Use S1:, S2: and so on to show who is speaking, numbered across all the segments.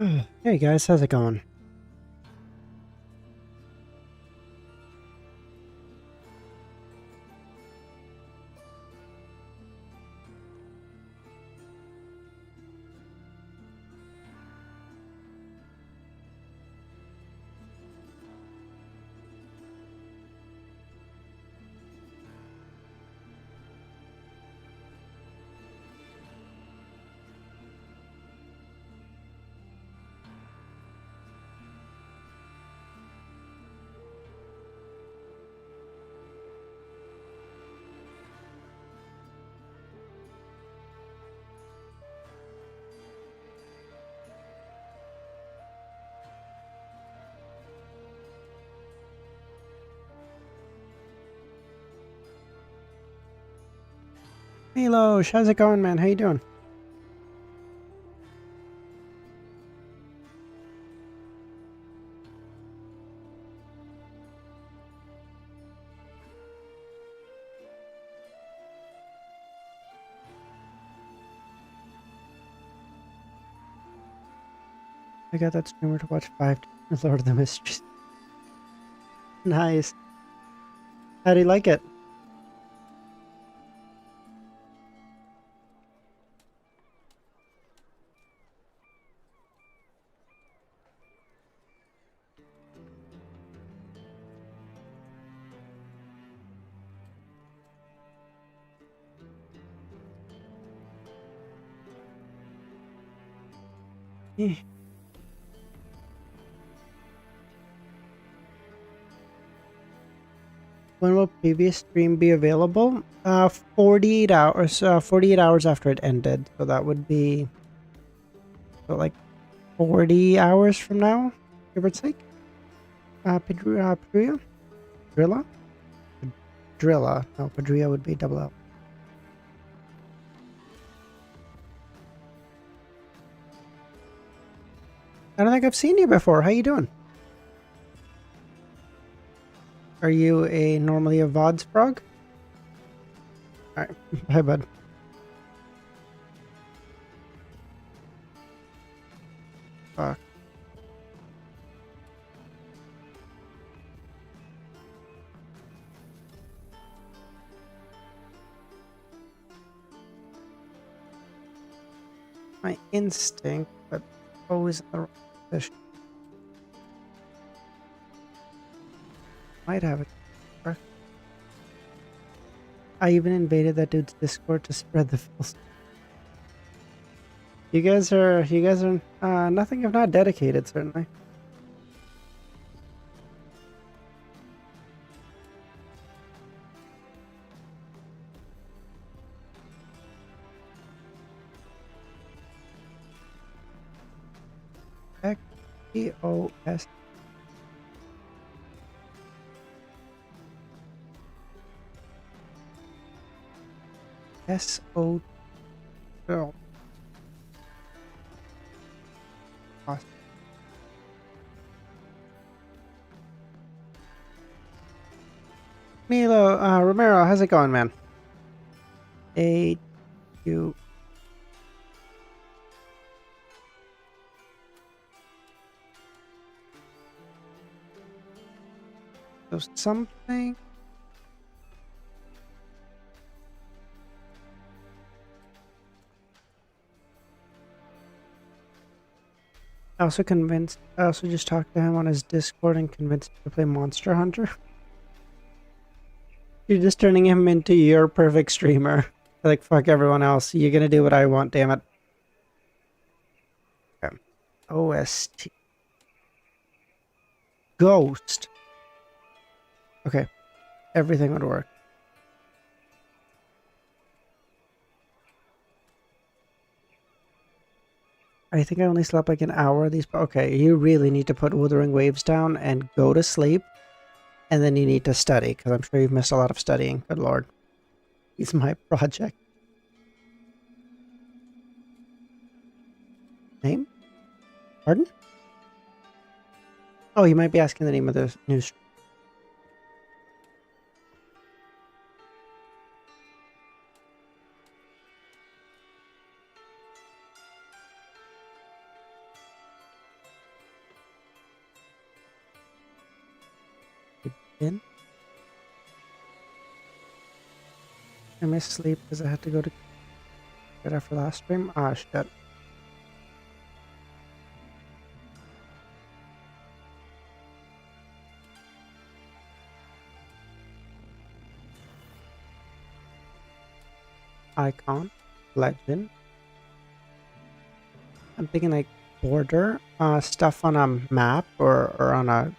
S1: Hey guys, how's it going? Hey Losh, how's it going, man? How you doing? I got that streamer to watch 5 Lord of the Mysteries. Nice. How do you like it? Eh. When will previous stream be available? 48 hours. 48 hours after it ended. So that would be like 40 hours from now, give or take. Padria? Drilla? Drilla. No, Padria would be double L. I don't think I've seen you before. How you doing? Are you normally a VODs frog? Alright. Bye, bud. Fuck. My instinct, but always in the wrong position. Might have it. I even invaded that dude's Discord to spread the full. You guys are nothing if not dedicated, certainly. XPOS. SO. Oh. Milo, Romero, how's it going, man? A-U. So something. I also just talked to him on his Discord and convinced him to play Monster Hunter. You're just turning him into your perfect streamer. Like, fuck everyone else. You're gonna do what I want, damn it. Okay. OST. Ghost. Okay. Everything would work. I think I only slept like an hour of these. Okay, you really need to put Wuthering Waves down and go to sleep. And then you need to study, because I'm sure you've missed a lot of studying. Good lord. He's my project. Name? Pardon? Oh, you might be asking the name of the news. in. I missed sleep because I had to go to bed after last stream. Ah, shit. Icon. Legend. I'm thinking like border. Stuff on a map or on a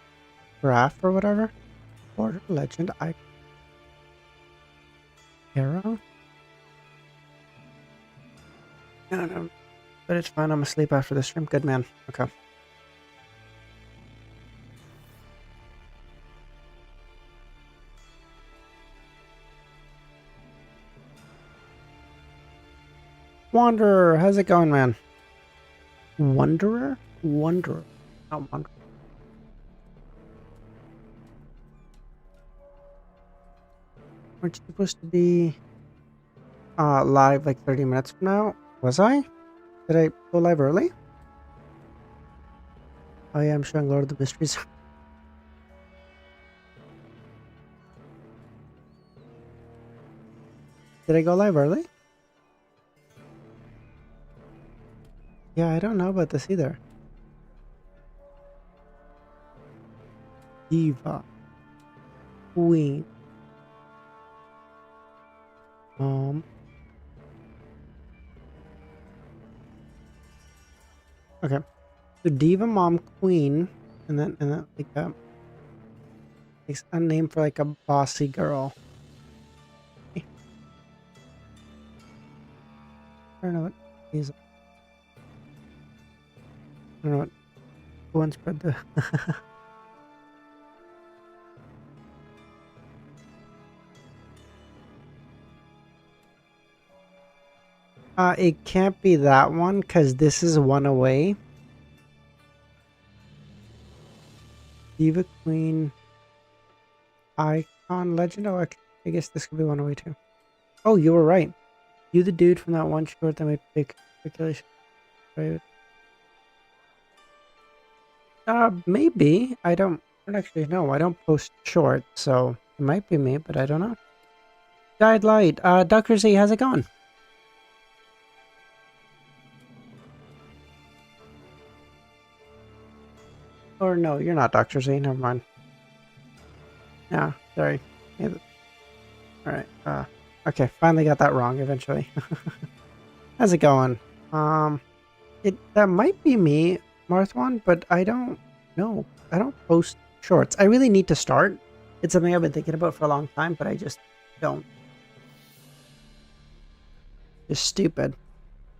S1: graph or whatever. Border. Legend. Icon. Arrow. No. But it's fine. I'm asleep after the stream. Good man. Okay. Wanderer, how's it going, man? Wanderer? Wanderer. Not Wanderer. Weren't you supposed to be live like 30 minutes from now? Was I? Did I go live early? Oh yeah, I'm showing Lord of the Mysteries. Did I go live early? Yeah, I don't know about this either. Diva. Queen. Okay. So Diva, Mom, Queen, and then like a name for like a bossy girl. I don't know what these. I don't know what. Go and spread the. It can't be that one because this is one away. Diva, Queen, Icon, Legend. Oh, I guess this could be one away too. Oh, you were right. You the dude from that one short that made big speculation. Right. Maybe. I don't actually know. I don't post shorts, so it might be me, but I don't know. Died Light. Dr. Z, how's it going? Or no, you're not Dr. Z. Never mind. Yeah, sorry. Yeah, all right. Okay, finally got that wrong eventually. How's it going? That might be me, Marthwan, but I don't know. I don't post shorts. I really need to start. It's something I've been thinking about for a long time, but I just don't. Just stupid.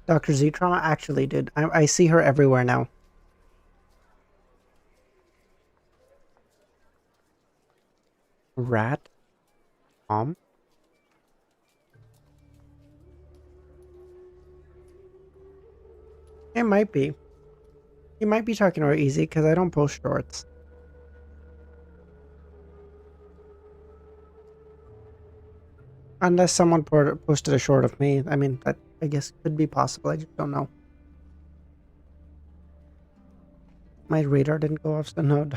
S1: Dr. Z Trauma actually did. I see her everywhere now. Rat? Mom? It might be. You might be talking about Easy because I don't post shorts. Unless someone posted a short of me. I mean, that I guess could be possible. I just don't know. My radar didn't go off, so no.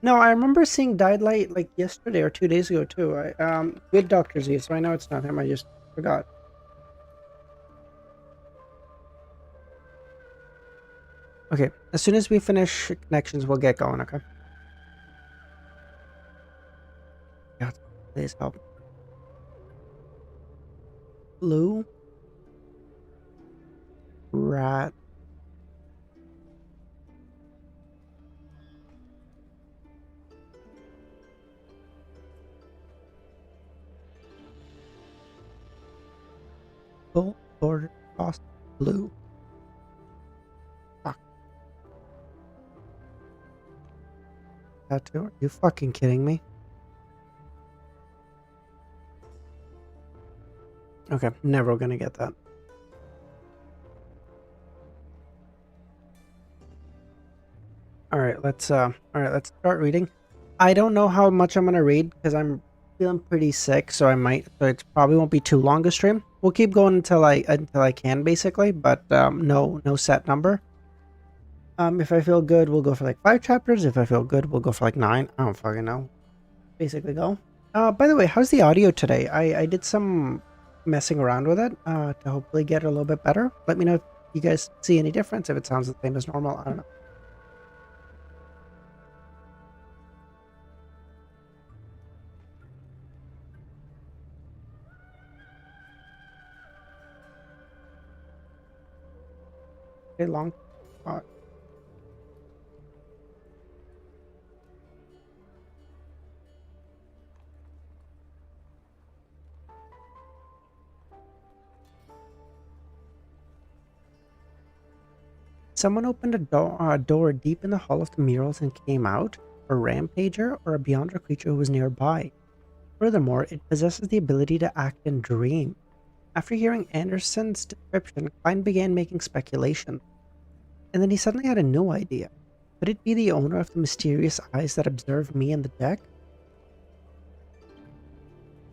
S1: No, I remember seeing Died Light like yesterday or 2 days ago too. With Dr. Z, so I know it's not him. I just forgot. Okay, as soon as we finish connections, we'll get going, okay? God, please help. Blue. Rat. Full border cross blue. Fuck. Tattoo? Are you fucking kidding me? Okay, never gonna get that. Alright, let's start reading. I don't know how much I'm gonna read because I'm feeling pretty sick, so it probably won't be too long a stream. We'll keep going until I can basically, but no set number. If I feel good, we'll go for like 5 chapters. If I feel good, we'll go for like 9. I don't fucking know. basically go. By the way, how's the audio today? I did some messing around with it to hopefully get it a little bit better. Let me know if you guys see any difference, if it sounds the same as normal. I don't know. Okay, long. Uh, Someone opened a door deep in the Hall of the Murals and came out, a rampager or a beyonder creature who was nearby. Furthermore, it possesses the ability to act and dream. After hearing Anderson's description, Klein began making speculation. And then he suddenly had a new idea. Could it be the owner of the mysterious eyes that observed me and the deck?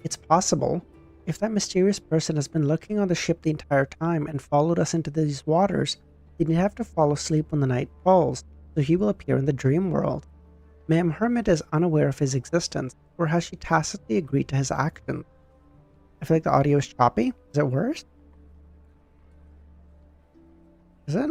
S1: It's possible. If that mysterious person has been lurking on the ship the entire time and followed us into these waters, then he'd have to fall asleep when the night falls, so he will appear in the dream world. Ma'am Hermit is unaware of his existence, or has she tacitly agreed to his actions? I feel like the audio is choppy. Is it worse? Is it?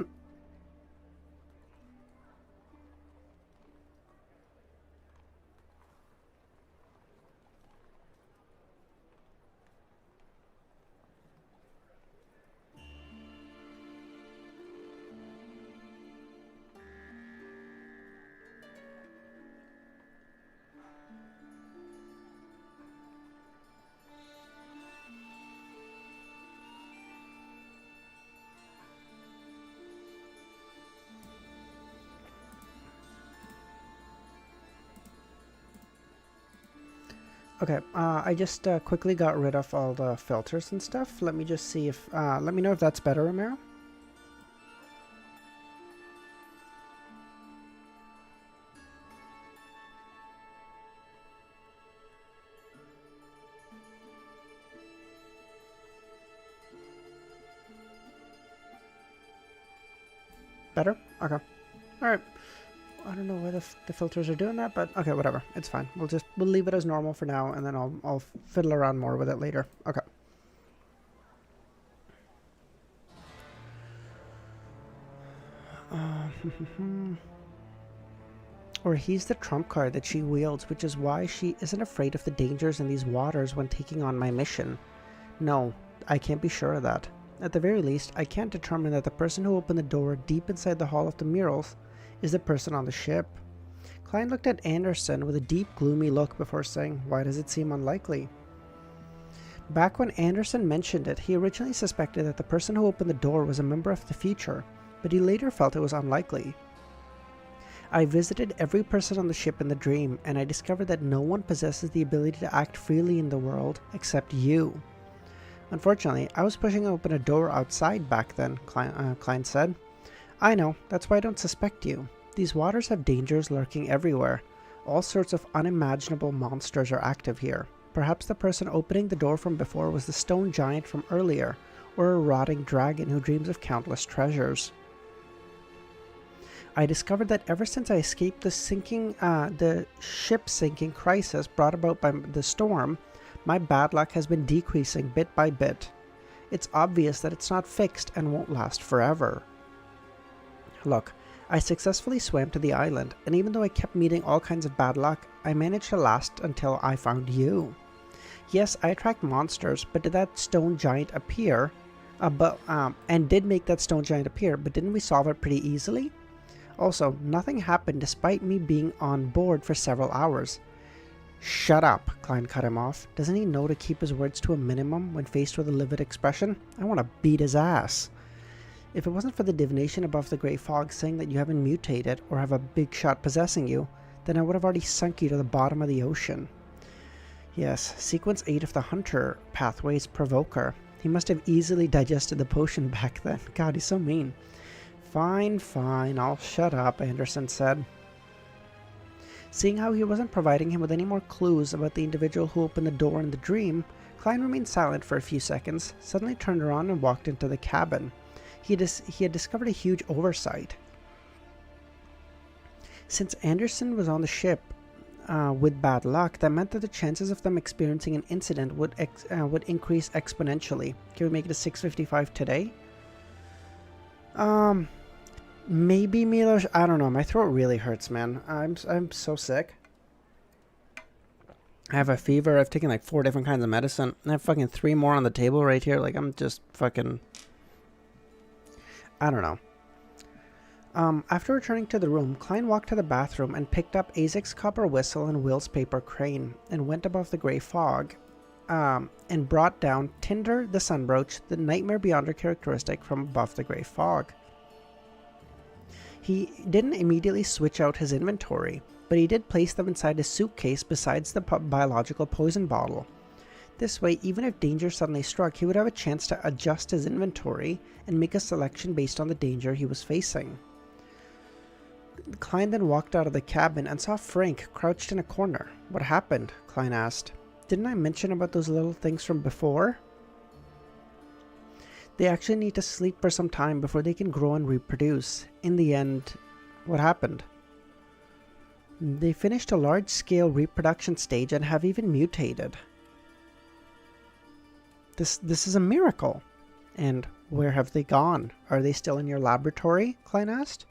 S1: Okay, I just quickly got rid of all the filters and stuff. Let me just see if, let me know if that's better, Romero. Better? Okay. Alright. I don't know why the filters are doing that, but okay, whatever. It's fine. We'll leave it as normal for now, and then I'll fiddle around more with it later. Okay. Or he's the trump card that she wields, which is why she isn't afraid of the dangers in these waters when taking on my mission. No, I can't be sure of that. At the very least, I can't determine that the person who opened the door deep inside the Hall of the Murals is the person on the ship. Klein looked at Anderson with a deep, gloomy look before saying, "Why does it seem unlikely?" Back when Anderson mentioned it, he originally suspected that the person who opened the door was a member of the future, but he later felt it was unlikely. I visited every person on the ship in the dream, and I discovered that no one possesses the ability to act freely in the world except you. Unfortunately, I was pushing open a door outside back then, Klein said. I know, that's why I don't suspect you. These waters have dangers lurking everywhere. All sorts of unimaginable monsters are active here. Perhaps the person opening the door from before was the stone giant from earlier, or a rotting dragon who dreams of countless treasures. I discovered that ever since I escaped the ship sinking crisis brought about by the storm, my bad luck has been decreasing bit by bit. It's obvious that it's not fixed and won't last forever. Look, I successfully swam to the island, and even though I kept meeting all kinds of bad luck, I managed to last until I found you. Yes, I attract monsters, but did that stone giant appear? And did make that stone giant appear, but didn't we solve it pretty easily? Also, nothing happened despite me being on board for several hours. Shut up, Klein cut him off. Doesn't he know to keep his words to a minimum when faced with a livid expression? I want to beat his ass. If it wasn't for the divination above the grey fog saying that you haven't mutated or have a big shot possessing you, then I would have already sunk you to the bottom of the ocean. Yes, sequence 8 of the Hunter pathway's Provoker. He must have easily digested the potion back then. God, he's so mean. Fine, I'll shut up, Anderson said. Seeing how he wasn't providing him with any more clues about the individual who opened the door in the dream, Klein remained silent for a few seconds, suddenly turned around and walked into the cabin. He had discovered a huge oversight. Since Anderson was on the ship, with bad luck, that meant that the chances of them experiencing an incident would increase exponentially. Can we make it a 6:55 today? Maybe Milos. I don't know. My throat really hurts, man. I'm so sick. I have a fever. I've taken like 4 different kinds of medicine. I have fucking 3 more on the table right here. Like, I'm just fucking... I don't know. After returning to the room, Klein walked to the bathroom and picked up Isaac's copper whistle and Will's paper crane and went above the grey fog and brought down Tinder the Sunbrooch, the Nightmare Beyonder characteristic, from above the grey fog. He didn't immediately switch out his inventory, but he did place them inside his suitcase besides the biological poison bottle. This way, even if danger suddenly struck, he would have a chance to adjust his inventory and make a selection based on the danger he was facing. Klein then walked out of the cabin and saw Frank crouched in a corner. "What happened?" Klein asked. "Didn't I mention about those little things from before?" "They actually need to sleep for some time before they can grow and reproduce. In the end, what happened?" "They finished a large-scale reproduction stage and have even mutated." This is a miracle." "And where have they gone? Are they still in your laboratory?" Klein asked.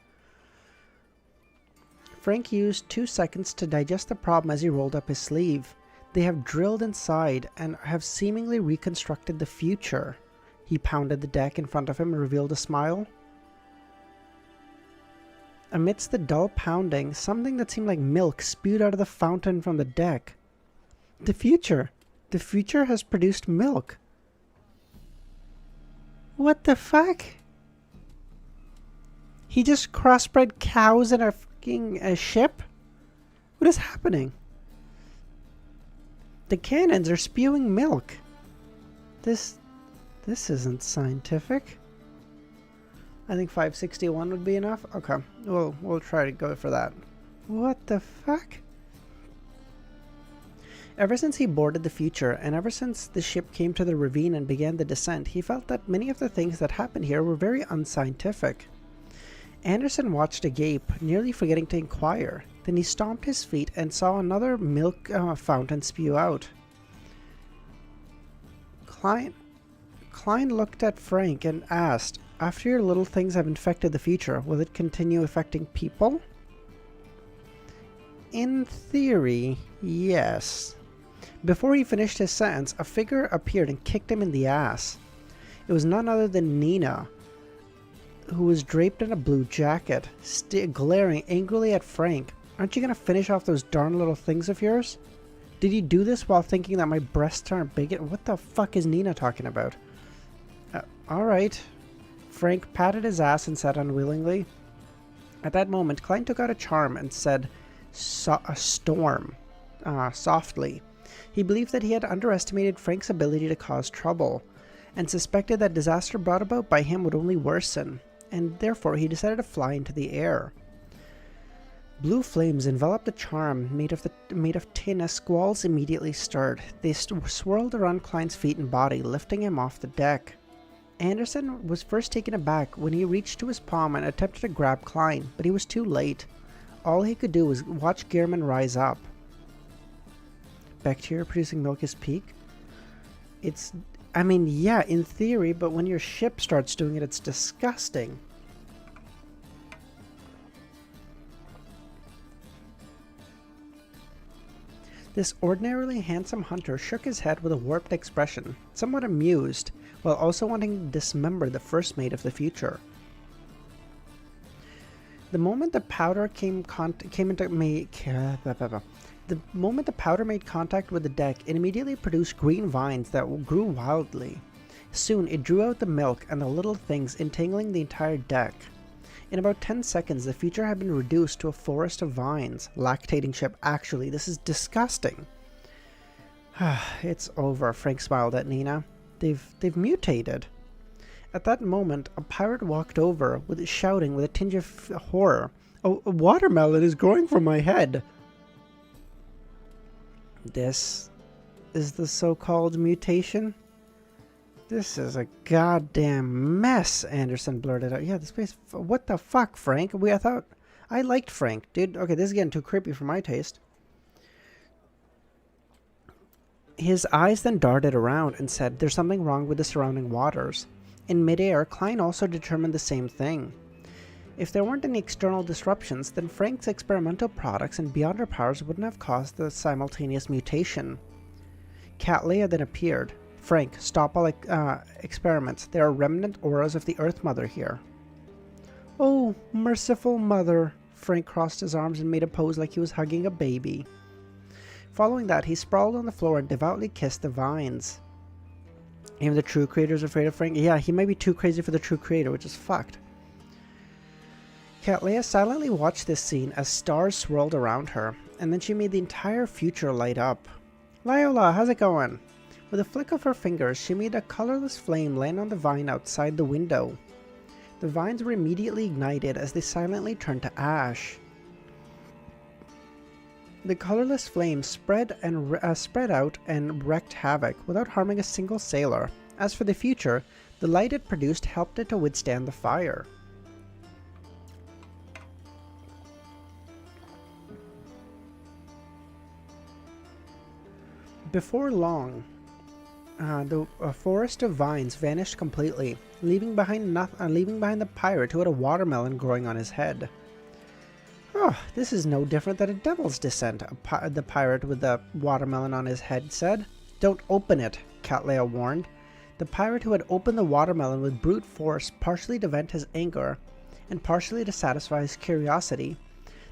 S1: Frank used 2 seconds to digest the problem as he rolled up his sleeve. "They have drilled inside and have seemingly reconstructed the future." He pounded the deck in front of him and revealed a smile. Amidst the dull pounding, something that seemed like milk spewed out of the fountain from the deck. "The future! The future has produced milk!" What the fuck? He just crossbred cows in a fucking ship? What is happening? The cannons are spewing milk. This isn't scientific. I think 561 would be enough. Okay, we'll try to go for that. What the fuck? Ever since he boarded the future, and ever since the ship came to the ravine and began the descent, he felt that many of the things that happened here were very unscientific. Anderson watched agape, nearly forgetting to inquire. Then he stomped his feet and saw another milk fountain spew out. Klein looked at Frank and asked, "After your little things have infected the future, will it continue affecting people?" "In theory, yes." Before he finished his sentence, a figure appeared and kicked him in the ass. It was none other than Nina, who was draped in a blue jacket, glaring angrily at Frank. "Aren't you going to finish off those darn little things of yours? Did you do this while thinking that my breasts aren't big? What the fuck is Nina talking about?" Alright. Frank patted his ass and said unwillingly. At that moment, Klein took out a charm and said, "A storm," softly. He believed that he had underestimated Frank's ability to cause trouble, and suspected that disaster brought about by him would only worsen, and therefore he decided to fly into the air. Blue flames enveloped the charm made of tin as squalls immediately stirred. They swirled around Klein's feet and body, lifting him off the deck. Anderson was first taken aback when he reached to his palm and attempted to grab Klein, but he was too late. All he could do was watch Gehrman rise up. "Bacteria producing milk is peak?" I mean, yeah, in theory, but when your ship starts doing it, it's disgusting. This ordinarily handsome hunter shook his head with a warped expression, somewhat amused, while also wanting to dismember the first mate of the future. The moment the powder made contact with the deck, it immediately produced green vines that grew wildly. Soon it drew out the milk and the little things, entangling the entire deck. In about 10 seconds, the future had been reduced to a forest of vines. Lactating ship, actually, this is disgusting. "It's over," Frank smiled at Nina. They've mutated." At that moment, a pirate walked over, shouting with a tinge of horror, a watermelon is growing from my head." "This is the so-called mutation?" "This is a goddamn mess," Anderson blurted out. "Yeah, this place... What the fuck, Frank? I thought... I liked Frank, dude. Okay, this is getting too creepy for my taste." His eyes then darted around and said, "There's something wrong with the surrounding waters." In midair, Klein also determined the same thing. If there weren't any external disruptions, then Frank's experimental products and Beyonder powers wouldn't have caused the simultaneous mutation. Cattleya then appeared. "Frank, stop all experiments. There are remnant auras of the Earth Mother here." "Oh, merciful mother." Frank crossed his arms and made a pose like he was hugging a baby. Following that, he sprawled on the floor and devoutly kissed the vines. Even the true creator's afraid of Frank? Yeah, he might be too crazy for the true creator, which is fucked. Cattleya silently watched this scene as stars swirled around her, and then she made the entire future light up. "Lyola, how's it going?" With a flick of her fingers, she made a colorless flame land on the vine outside the window. The vines were immediately ignited as they silently turned to ash. The colorless flame spread out and wreaked havoc without harming a single sailor. As for the future, the light it produced helped it to withstand the fire. Before long, the forest of vines vanished completely, leaving behind the pirate who had a watermelon growing on his head. "Oh, this is no different than a devil's descent," the pirate with the watermelon on his head said. "Don't open it," Cattleya warned. The pirate who had opened the watermelon with brute force, partially to vent his anger, and partially to satisfy his curiosity.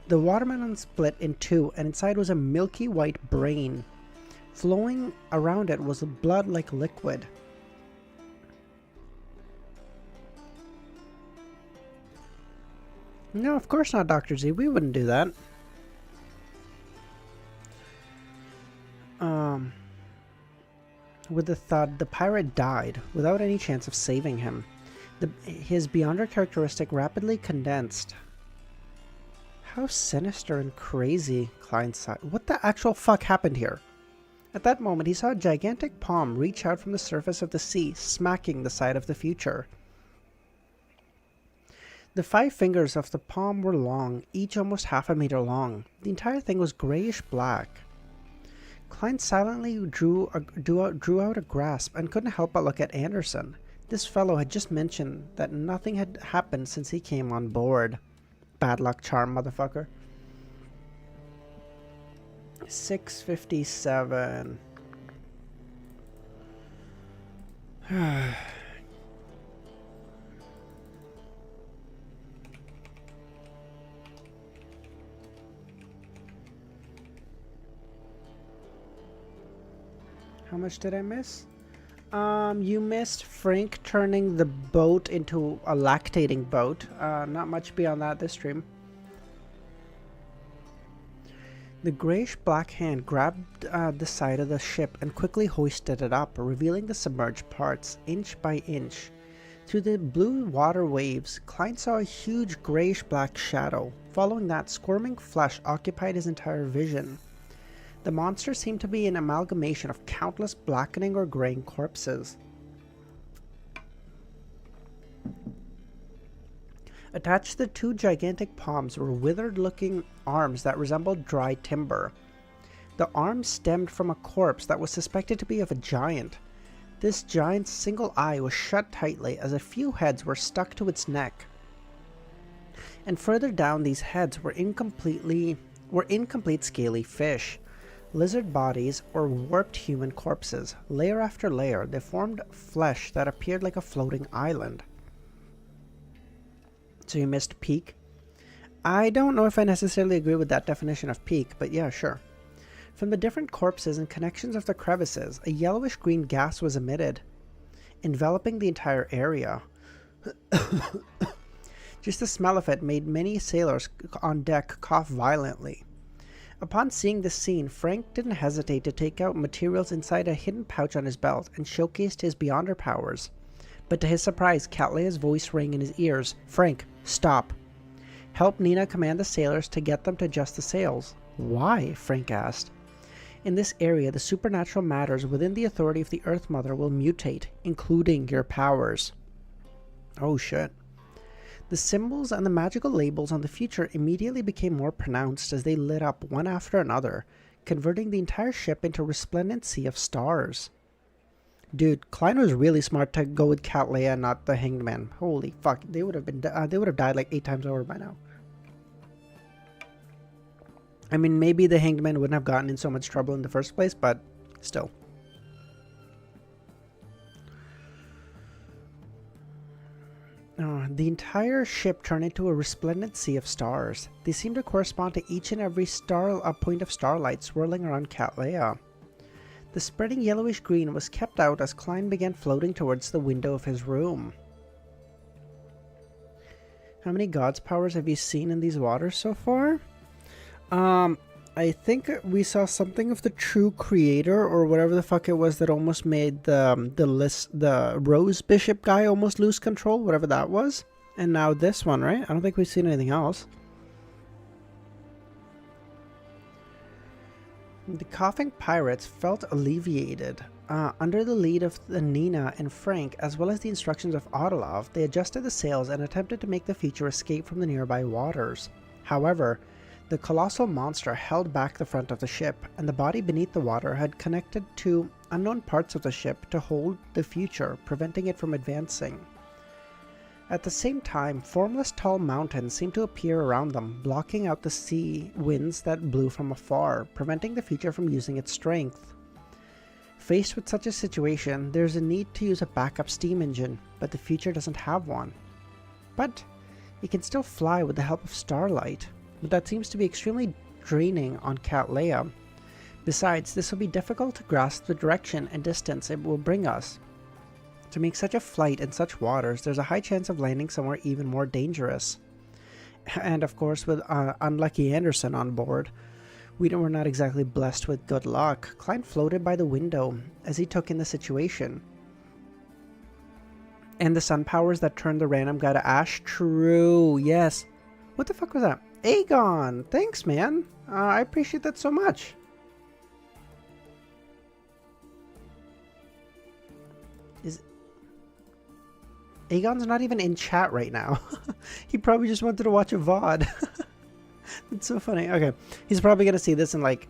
S1: The watermelon split in two, and inside was a milky white brain. Flowing around it was blood like liquid. "No, of course not, Dr. Z. We wouldn't do that." With a thud, the pirate died, without any chance of saving him. His Beyonder characteristic rapidly condensed. How sinister and crazy, Klein sighed. What the actual fuck happened here? At that moment, he saw a gigantic palm reach out from the surface of the sea, smacking the side of the future. The 5 fingers of the palm were long, each almost half a meter long. The entire thing was grayish-black. Klein silently drew out a grasp and couldn't help but look at Anderson. This fellow had just mentioned that nothing had happened since he came on board. Bad luck charm, motherfucker. 6:57. How much did I miss? You missed Frank turning the boat into a lactating boat. Not much beyond that this stream. The grayish-black hand grabbed the side of the ship and quickly hoisted it up, revealing the submerged parts, inch by inch. Through the blue water waves, Klein saw a huge grayish-black shadow. Following that, squirming flesh occupied his entire vision. The monster seemed to be an amalgamation of countless blackening or graying corpses. Attached to the 2 gigantic palms were withered-looking arms that resembled dry timber. The arms stemmed from a corpse that was suspected to be of a giant. This giant's single eye was shut tightly as a few heads were stuck to its neck. And further down, these heads were incomplete scaly fish. Lizard bodies or warped human corpses. Layer after layer, they formed flesh that appeared like a floating island. So you missed peak? I don't know if I necessarily agree with that definition of peak, but yeah, sure. From the different corpses and connections of the crevices, a yellowish-green gas was emitted, enveloping the entire area. Just the smell of it made many sailors on deck cough violently. Upon seeing this scene, Frank didn't hesitate to take out materials inside a hidden pouch on his belt and showcased his Beyonder powers. But to his surprise, Cattleya's voice rang in his ears. "Frank, stop. Help Nina command the sailors to get them to adjust the sails." "Why?" Frank asked. "In this area, the supernatural matters within the authority of the Earth Mother will mutate, including your powers." Oh shit. The symbols and the magical labels on the future immediately became more pronounced as they lit up one after another, converting the entire ship into a resplendent sea of stars. Dude, Klein was really smart to go with Cat Leia and not the Hanged Man. Holy fuck, they would have died like 8 times over by now. I mean, maybe the Hanged Man wouldn't have gotten in so much trouble in the first place, but still. The entire ship turned into a resplendent sea of stars. They seemed to correspond to each and every point of starlight swirling around Cat Leia. The spreading yellowish green was kept out as Klein began floating towards the window of his room. How many God's powers have you seen in these waters so far? I think we saw something of the true creator, or whatever the fuck it was that almost made the Rose Bishop guy almost lose control, whatever that was. And now this one, right? I don't think we've seen anything else. The coughing pirates felt alleviated. Under the lead of Nina and Frank, as well as the instructions of Odilov, they adjusted the sails and attempted to make the Future escape from the nearby waters. However, the colossal monster held back the front of the ship, and the body beneath the water had connected to unknown parts of the ship to hold the Future, preventing it from advancing. At the same time, formless tall mountains seemed to appear around them, blocking out the sea winds that blew from afar, preventing the Future from using its strength. Faced with such a situation, there's a need to use a backup steam engine, but the Future doesn't have one. But it can still fly with the help of starlight, but that seems to be extremely draining on Cat Leia. Besides, this will be difficult to grasp the direction and distance it will bring us. To make such a flight in such waters, there's a high chance of landing somewhere even more dangerous. And of course, with unlucky Anderson on board, we were not exactly blessed with good luck. Klein floated by the window as he took in the situation. And the sun powers that turned the random guy to ash? True, yes. What the fuck was that? Aegon! Thanks, man. I appreciate that so much. Aegon's not even in chat right now. He probably just wanted to watch a VOD. It's so funny. Okay, he's probably gonna see this in like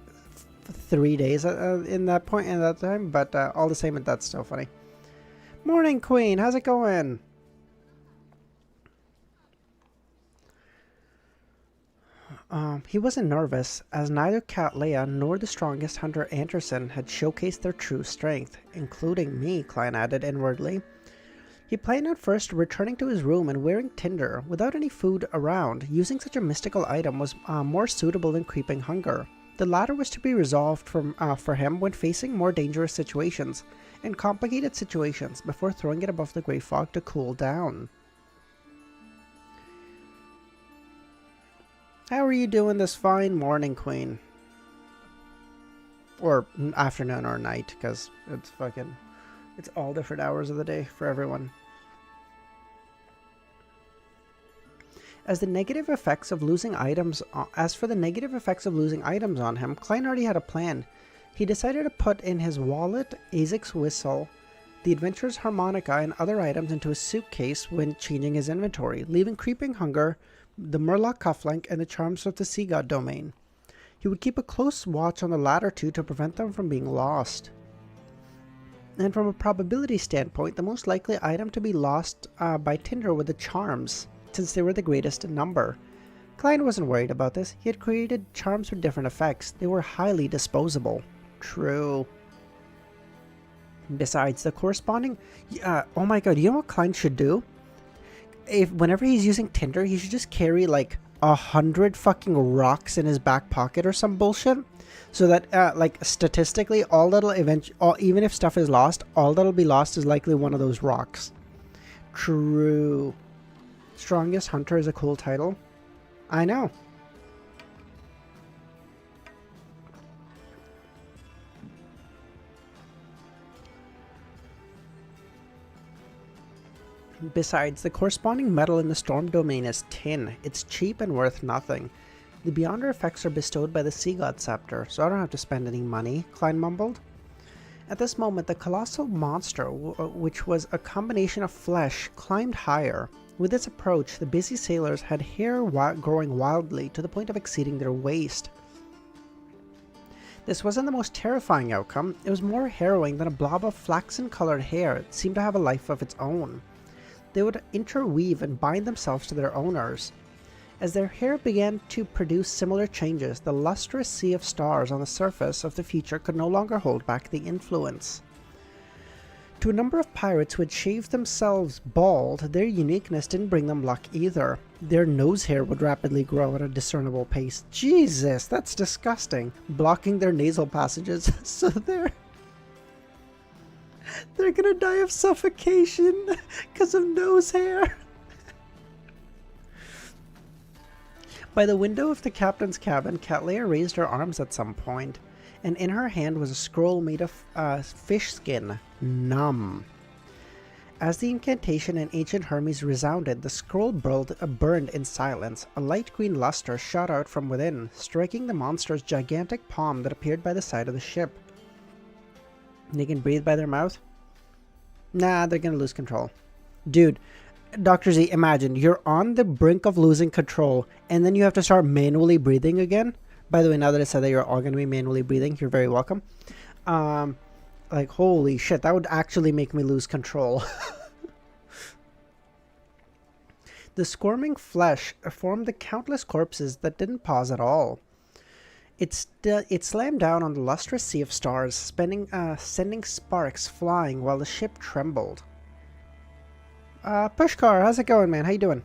S1: 3 days in that point in that time, but all the same, that's so funny. Morning, Queen. How's it going? He wasn't nervous, as neither Cat Leia nor the strongest hunter Anderson had showcased their true strength, including me, Klein added inwardly. He planned out first returning to his room and wearing tinder, without any food around. Using such a mystical item was more suitable than creeping hunger. The latter was to be resolved for him when facing more dangerous situations and complicated situations, before throwing it above the grey fog to cool down. How are you doing this fine morning, Queen? Or afternoon or night, because it's all different hours of the day for everyone. As for the negative effects of losing items on him, Klein already had a plan. He decided to put in his wallet, Azek's whistle, the adventurer's harmonica, and other items into a suitcase when changing his inventory, leaving creeping hunger, the Murloc cufflink, and the charms of the Sea God domain. He would keep a close watch on the latter two to prevent them from being lost. And from a probability standpoint, the most likely item to be lost by Tinder were the charms, since they were the greatest in number. Klein wasn't worried about this. He had created charms with different effects. They were highly disposable. True. Besides, the corresponding... oh my god, you know what Klein should do? Whenever he's using Tinder, he should just carry like 100 fucking rocks in his back pocket or some bullshit, so that like statistically, all that'll even if stuff is lost, all that'll be lost is likely one of those rocks. True. Strongest Hunter is a cool title. I know. Besides, the corresponding metal in the storm domain is tin. It's cheap and worth nothing. The Beyonder effects are bestowed by the Sea God Scepter, so I don't have to spend any money, Klein mumbled. At this moment, the colossal monster, which was a combination of flesh, climbed higher. With its approach, the busy sailors had hair growing wildly to the point of exceeding their waist. This wasn't the most terrifying outcome. It was more harrowing than a blob of flaxen-colored hair. It seemed to have a life of its own. They would interweave and bind themselves to their owners. As their hair began to produce similar changes, the lustrous sea of stars on the surface of the future could no longer hold back the influence. To a number of pirates who had shaved themselves bald, their uniqueness didn't bring them luck either. Their nose hair would rapidly grow at a discernible pace. Jesus, that's disgusting. Blocking their nasal passages, so they're gonna die of suffocation because of nose hair. By the window of the captain's cabin, Cattleya raised her arms at some point, and in her hand was a scroll made of fish skin. Numb. As the incantation in ancient Hermes resounded, the scroll burned in silence. A light green luster shot out from within, striking the monster's gigantic palm that appeared by the side of the ship. They can breathe by their mouth? Nah, they're gonna lose control. Dude, Dr. Z, imagine, you're on the brink of losing control, and then you have to start manually breathing again. By the way, now that I said that you're all gonna be manually breathing, you're very welcome. Like, holy shit, that would actually make me lose control. The squirming flesh formed the countless corpses that didn't pause at all. It slammed down on the lustrous sea of stars, sending sparks flying while the ship trembled. Pushkar, how's it going, man? How you doing?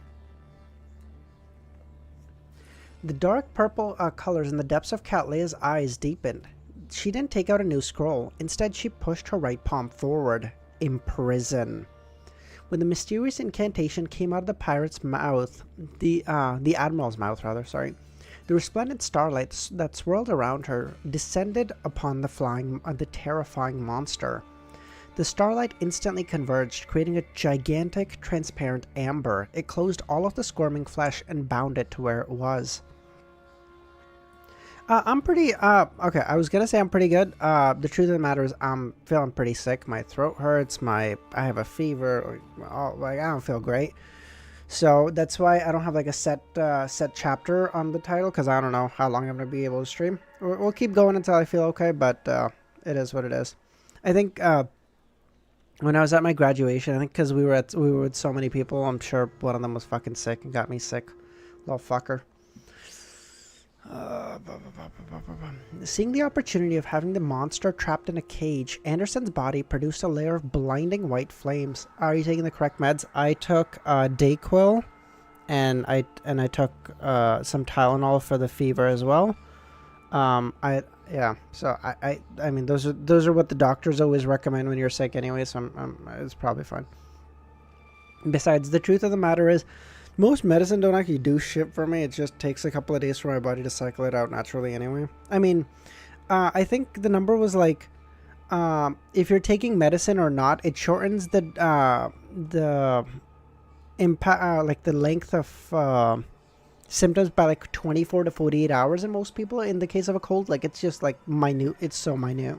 S1: The dark purple colors in the depths of Cattleya's eyes deepened. She didn't take out a new scroll. Instead, she pushed her right palm forward. Imprison. When the mysterious incantation came out of the pirate's mouth, the Admiral's mouth, rather, sorry, the resplendent starlight that swirled around her descended upon the terrifying monster. The starlight instantly converged, creating a gigantic, transparent amber. It closed all of the squirming flesh and bound it to where it was. I'm pretty, okay, I was gonna say I'm pretty good. The truth of the matter is I'm feeling pretty sick. My throat hurts, I have a fever, like, I don't feel great. So that's why I don't have like a set chapter on the title, because I don't know how long I'm gonna be able to stream. We'll keep going until I feel okay, but it is what it is. I think, when I was at my graduation, I think because we were with so many people, I'm sure one of them was fucking sick and got me sick. Little fucker. Seeing the opportunity of having the monster trapped in a cage, Anderson's body produced a layer of blinding white flames. Are you taking the correct meds? I took Dayquil, and I took some Tylenol for the fever as well. Yeah. So I mean those are what the doctors always recommend when you're sick anyway. So it's probably fine. Besides, the truth of the matter is, most medicine don't actually do shit for me. It just takes a couple of days for my body to cycle it out naturally anyway. I mean, I think the number was like, if you're taking medicine or not, it shortens the impact, like the length of symptoms by like 24 to 48 hours in most people. In the case of a cold, like it's just like minute. It's so minute.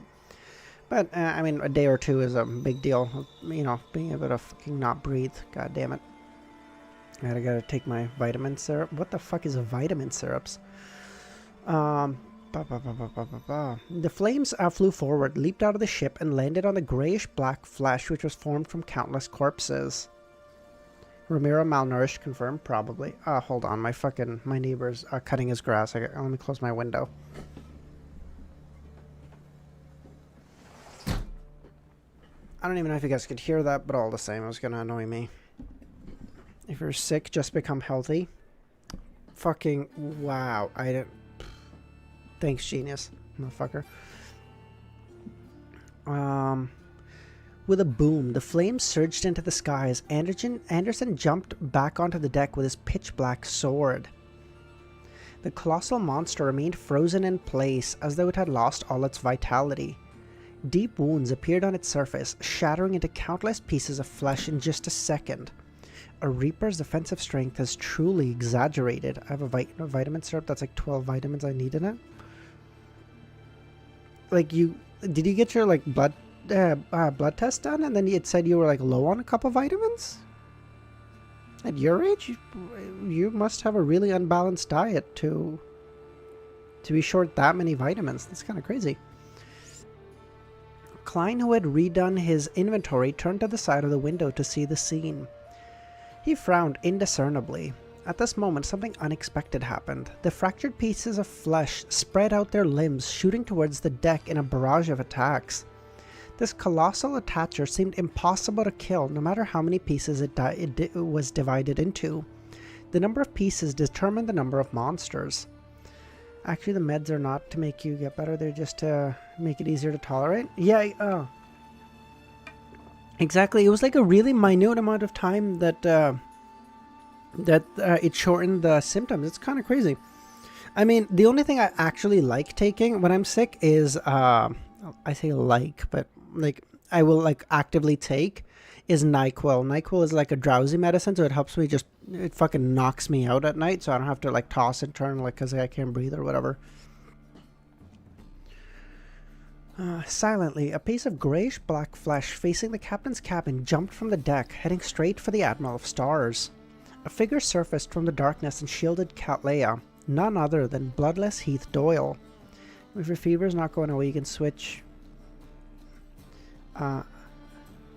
S1: But I mean, a day or two is a big deal. You know, being able to fucking not breathe. God damn it. I gotta take my vitamin syrup. What the fuck is a vitamin syrups? The flames flew forward, leaped out of the ship, and landed on the grayish-black flesh which was formed from countless corpses. Ramiro malnourished, confirmed, probably. Hold on, my neighbor's cutting his grass. Let me close my window. I don't even know if you guys could hear that, but all the same, it was gonna annoy me. If you're sick, just become healthy. Fucking wow. I didn't. Thanks, genius, motherfucker. With a boom, the flames surged into the skies. Anderson jumped back onto the deck with his pitch-black sword. The colossal monster remained frozen in place, as though it had lost all its vitality. Deep wounds appeared on its surface, shattering into countless pieces of flesh in just a second. A Reaper's defensive strength is truly exaggerated. I have a vitamin syrup that's like 12 vitamins I need in it. Like, did you get your like blood test done, and then it said you were like low on a couple vitamins? At your age, you must have a really unbalanced diet to to be short that many vitamins. That's kind of crazy. Klein, who had redone his inventory, turned to the side of the window to see the scene. He frowned indiscernibly. At this moment, something unexpected happened. The fractured pieces of flesh spread out their limbs, shooting towards the deck in a barrage of attacks. This colossal attacher seemed impossible to kill, no matter how many pieces it was divided into. The number of pieces determined the number of monsters. Actually, the meds are not to make you get better, they're just to make it easier to tolerate. Yeah, exactly. It was like a really minute amount of time that it shortened the symptoms. It's kind of crazy. I mean, the only thing I actually like taking when I'm sick is, I say like, but like I will like actively take is NyQuil. NyQuil is like a drowsy medicine, so it helps me it fucking knocks me out at night, so I don't have to like toss and turn like because I can't breathe or whatever. Silently, a piece of grayish-black flesh facing the captain's cabin jumped from the deck, heading straight for the Admiral of Stars. A figure surfaced from the darkness and shielded Cattleya, none other than bloodless Heath Doyle. If your fever's not going away, you can switch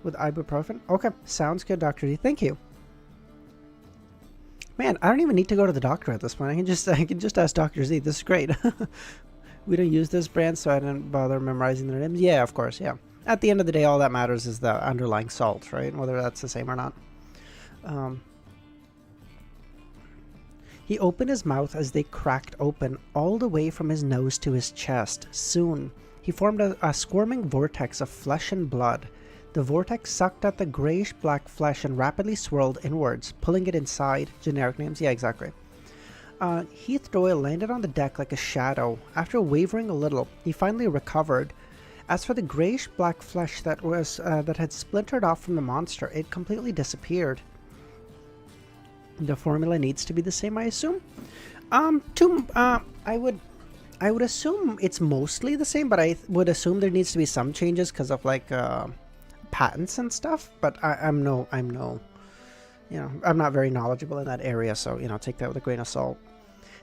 S1: with ibuprofen. Okay, sounds good, Dr. D. Thank you. Man, I don't even need to go to the doctor at this point. I can just ask Dr. Z. This is great. We don't use this brand, so I didn't bother memorizing their names. Yeah, of course, yeah. At the end of the day, all that matters is the underlying salt, right? Whether that's the same or not. He opened his mouth as they cracked open, all the way from his nose to his chest. Soon, he formed a squirming vortex of flesh and blood. The vortex sucked at the grayish-black flesh and rapidly swirled inwards, pulling it inside. Generic names? Yeah, exactly. Heath Doyle landed on the deck like a shadow. After wavering a little, he finally recovered. As for the grayish-black flesh that had splintered off from the monster, it completely disappeared. The formula needs to be the same, I assume. I would assume it's mostly the same, but I would assume there needs to be some changes because of like patents and stuff. But I'm not very knowledgeable in that area, so take that with a grain of salt.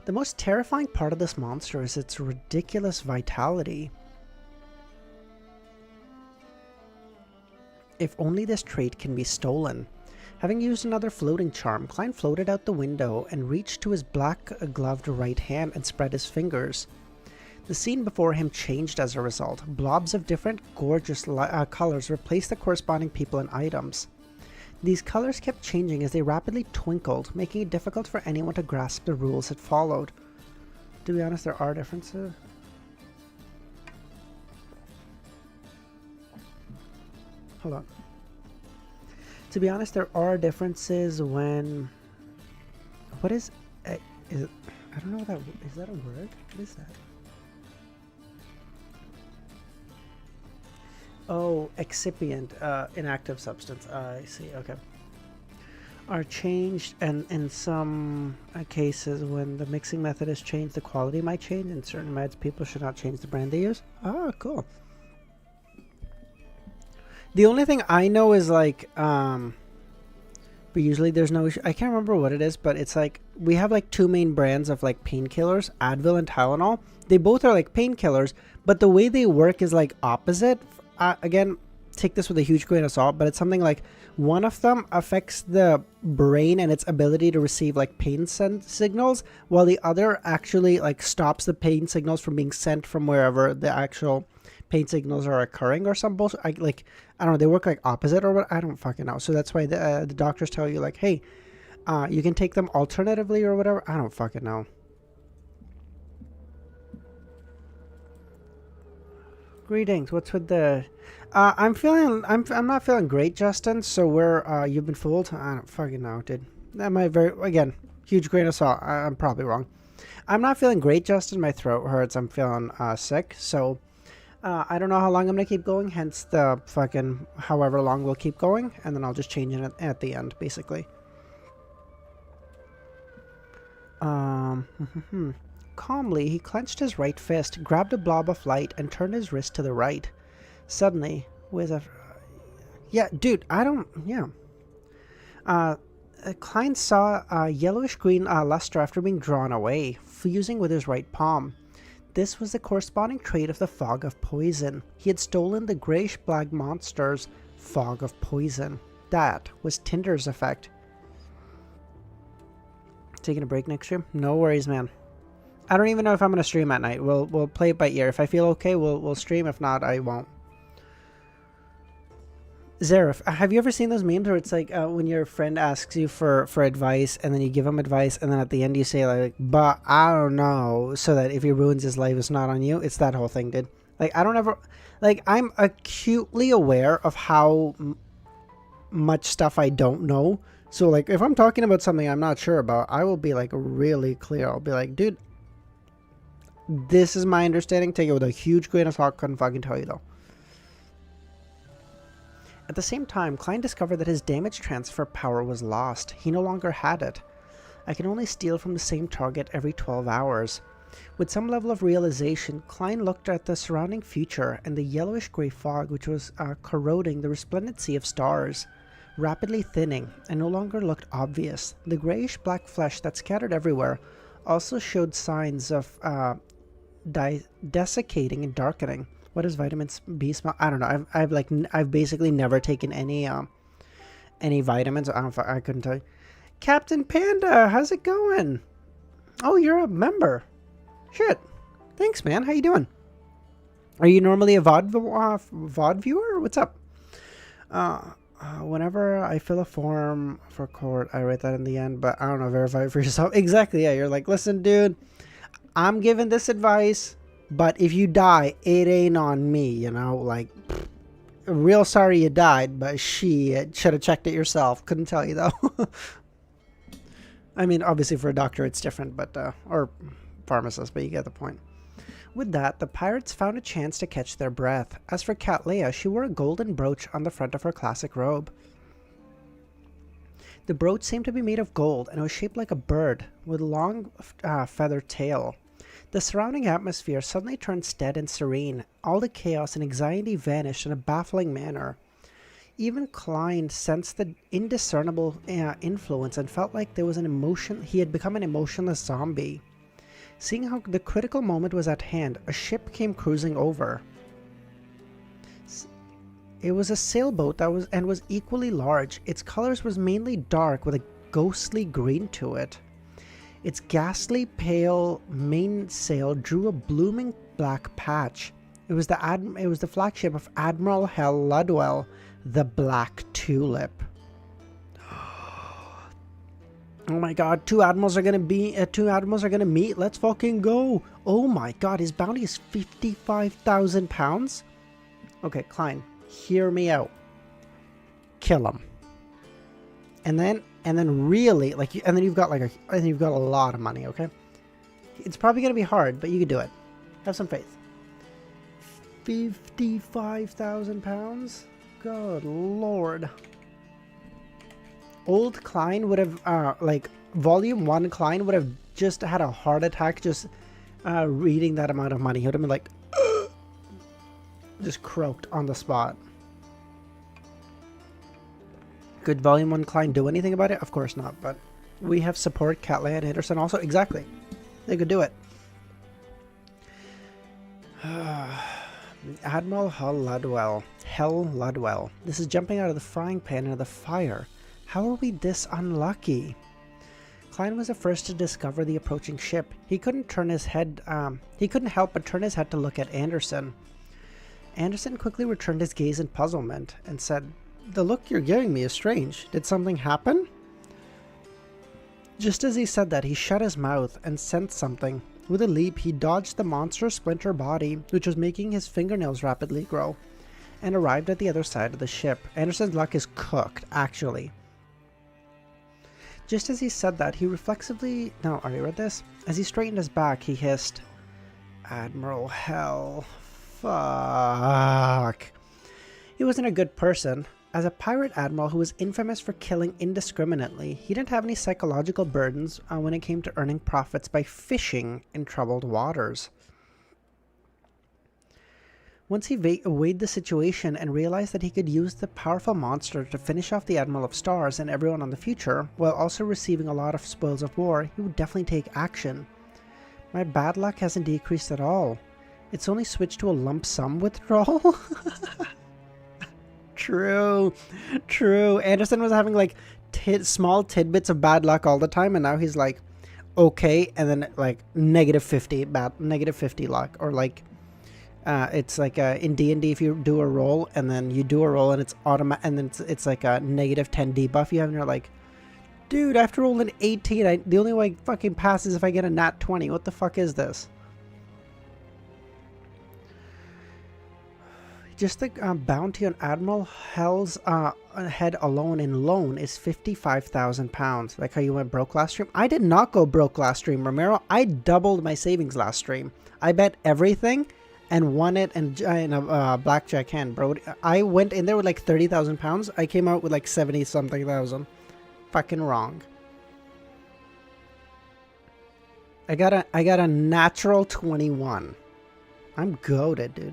S1: The most terrifying part of this monster is its ridiculous vitality. If only this trait can be stolen. Having used another floating charm, Klein floated out the window and reached to his black-gloved right hand and spread his fingers. The scene before him changed as a result. Blobs of different gorgeous colors replaced the corresponding people and items. These colors kept changing as they rapidly twinkled, making it difficult for anyone to grasp the rules it followed. To be honest, there are differences. Hold on. To be honest, there are differences when... What is it? I don't know what that... Is that a word? What is that? Oh, excipient, inactive substance. I see, okay. Are changed, and in some cases, when the mixing method is changed, the quality might change. In certain meds, people should not change the brand they use. Oh, cool. The only thing I know is like, but usually there's no issue. I can't remember what it is, but it's like, we have like two main brands of like painkillers, Advil and Tylenol. They both are like painkillers, but the way they work is like opposite. Again, take this with a huge grain of salt, but it's something like one of them affects the brain and its ability to receive like pain signals, while the other actually like stops the pain signals from being sent from wherever the actual pain signals are occurring or some bullshit. I don't know, they work like opposite or what, I don't fucking know. So that's why the doctors tell you like, hey, you can take them alternatively or whatever. I don't fucking know. Greetings. What's with the? I'm not feeling great, Justin. So where you've been fooled? I don't fucking know, dude. That might again, huge grain of salt. I'm probably wrong. I'm not feeling great, Justin. My throat hurts. I'm feeling sick. So I don't know how long I'm gonna keep going. Hence the fucking however long we'll keep going, and then I'll just change it at the end, basically. Calmly, he clenched his right fist, grabbed a blob of light, and turned his wrist to the right. Suddenly, with a... Yeah, dude, I don't... Yeah. Klein saw a yellowish-green luster after being drawn away, fusing with his right palm. This was the corresponding trait of the fog of poison. He had stolen the greyish-black monster's fog of poison. That was Tinder's effect. Taking a break next stream? No worries, man. I don't even know if I'm going to stream at night. We'll play it by ear. If I feel okay, we'll stream. If not, I won't. Zareth, have you ever seen those memes where it's like when your friend asks you for advice and then you give him advice and then at the end you say like, but I don't know, so that if he ruins his life, it's not on you? It's that whole thing, dude. Like, I don't ever... Like, I'm acutely aware of how much stuff I don't know. So, like, if I'm talking about something I'm not sure about, I will be, like, really clear. I'll be like, dude, this is my understanding. Take it with a huge grain of salt. Couldn't fucking tell you, though. At the same time, Klein discovered that his damage transfer power was lost. He no longer had it. I can only steal from the same target every 12 hours. With some level of realization, Klein looked at the surrounding future and the yellowish-grey fog which was corroding the resplendency of stars, rapidly thinning, and no longer looked obvious. The greyish-black flesh that scattered everywhere also showed signs of desiccating and darkening. What does vitamin B smell? I don't know. I've basically never taken any vitamins. I couldn't tell you. Captain Panda, how's it going? Oh, you're a member. Shit. Thanks, man. How you doing? Are you normally a VOD viewer? What's up? Whenever I fill a form for court, I write that in the end, but I don't know, verify it for yourself. Exactly, yeah. You're like, listen, dude, I'm giving this advice, but if you die, it ain't on me, you know? Like, real sorry you died, but should have checked it yourself. Couldn't tell you, though. I mean, obviously for a doctor it's different, but, or pharmacist, but you get the point. With that, the pirates found a chance to catch their breath. As for Cat Leia, she wore a golden brooch on the front of her classic robe. The brooch seemed to be made of gold, and it was shaped like a bird, with a long feathered tail. The surrounding atmosphere suddenly turned steady and serene. All the chaos and anxiety vanished in a baffling manner. Even Klein sensed the indiscernible influence and felt like there was an emotion. He had become an emotionless zombie. Seeing how the critical moment was at hand, a ship came cruising over. It was a sailboat that was equally large. Its colors was mainly dark with a ghostly green to it. Its ghastly pale mainsail drew a blooming black patch. It was the flagship of Admiral Ludwell, the Black Tulip. Oh my god, two admirals are gonna meet. Let's fucking go. Oh my god, his bounty is 55,000 pounds? Okay, Klein, hear me out. Kill him. And then really, like, and then you've got a lot of money, okay? It's probably gonna be hard, but you can do it. Have some faith. 55,000 pounds? Good lord. Old Klein would have, like, Volume 1 Klein would have just had a heart attack just reading that amount of money. He would have been like, just croaked on the spot. Could Volume 1 Klein do anything about it? Of course not, but we have support, Cat Leia and Anderson also. Exactly. They could do it. Admiral Ludwell. Ludwell. This is jumping out of the frying pan into the fire. How are we this unlucky? Klein was the first to discover the approaching ship. He couldn't help but turn his head to look at Anderson. Anderson quickly returned his gaze in puzzlement and said, "The look you're giving me is strange. Did something happen?" Just as he said that, he shut his mouth and sensed something. With a leap, he dodged the monster's splinter body, which was making his fingernails rapidly grow, and arrived at the other side of the ship. Anderson's luck is cooked, actually. Just as he said that, he reflexively... No, already read this? As he straightened his back, he hissed, "Admiral Hell. Fuck." He wasn't a good person. As a pirate admiral who was infamous for killing indiscriminately, he didn't have any psychological burdens when it came to earning profits by fishing in troubled waters. Once he weighed the situation and realized that he could use the powerful monster to finish off the Admiral of Stars and everyone on the future, while also receiving a lot of spoils of war, he would definitely take action. My bad luck hasn't decreased at all. It's only switched to a lump sum withdrawal. True. True. Anderson was having like small tidbits of bad luck all the time, and now he's like, okay, and then like negative 50 luck, or like it's like in D&D if you do a roll and then you do a roll and it's automatic, and then it's like a negative 10 debuff you have, and you're like, dude, I have to roll an 18. The only way I fucking pass is if I get a nat 20. What the fuck is this? Just the bounty on Admiral Hell's head alone in loan is 55,000 pounds. Like how you went broke last stream? I did not go broke last stream, Romero. I doubled my savings last stream. I bet everything and won it in a blackjack hand, bro. I went in there with like 30,000 pounds. I came out with like 70-something thousand. Fucking wrong. I got a natural 21. I'm goated, dude.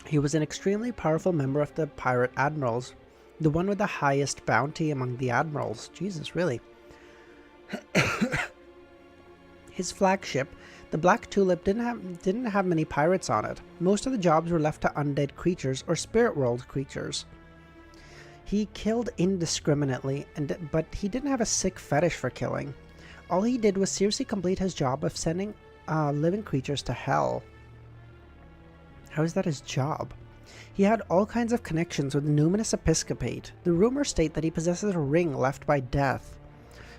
S1: He was an extremely powerful member of the pirate admirals, the one with the highest bounty among the admirals. Jesus, really? His flagship, the Black Tulip, didn't have many pirates on it. Most of the jobs were left to undead creatures or spirit world creatures. He killed indiscriminately, but he didn't have a sick fetish for killing. All he did was seriously complete his job of sending living creatures to hell. How is that his job? He had all kinds of connections with the numinous episcopate. The rumors state that he possesses a ring left by death.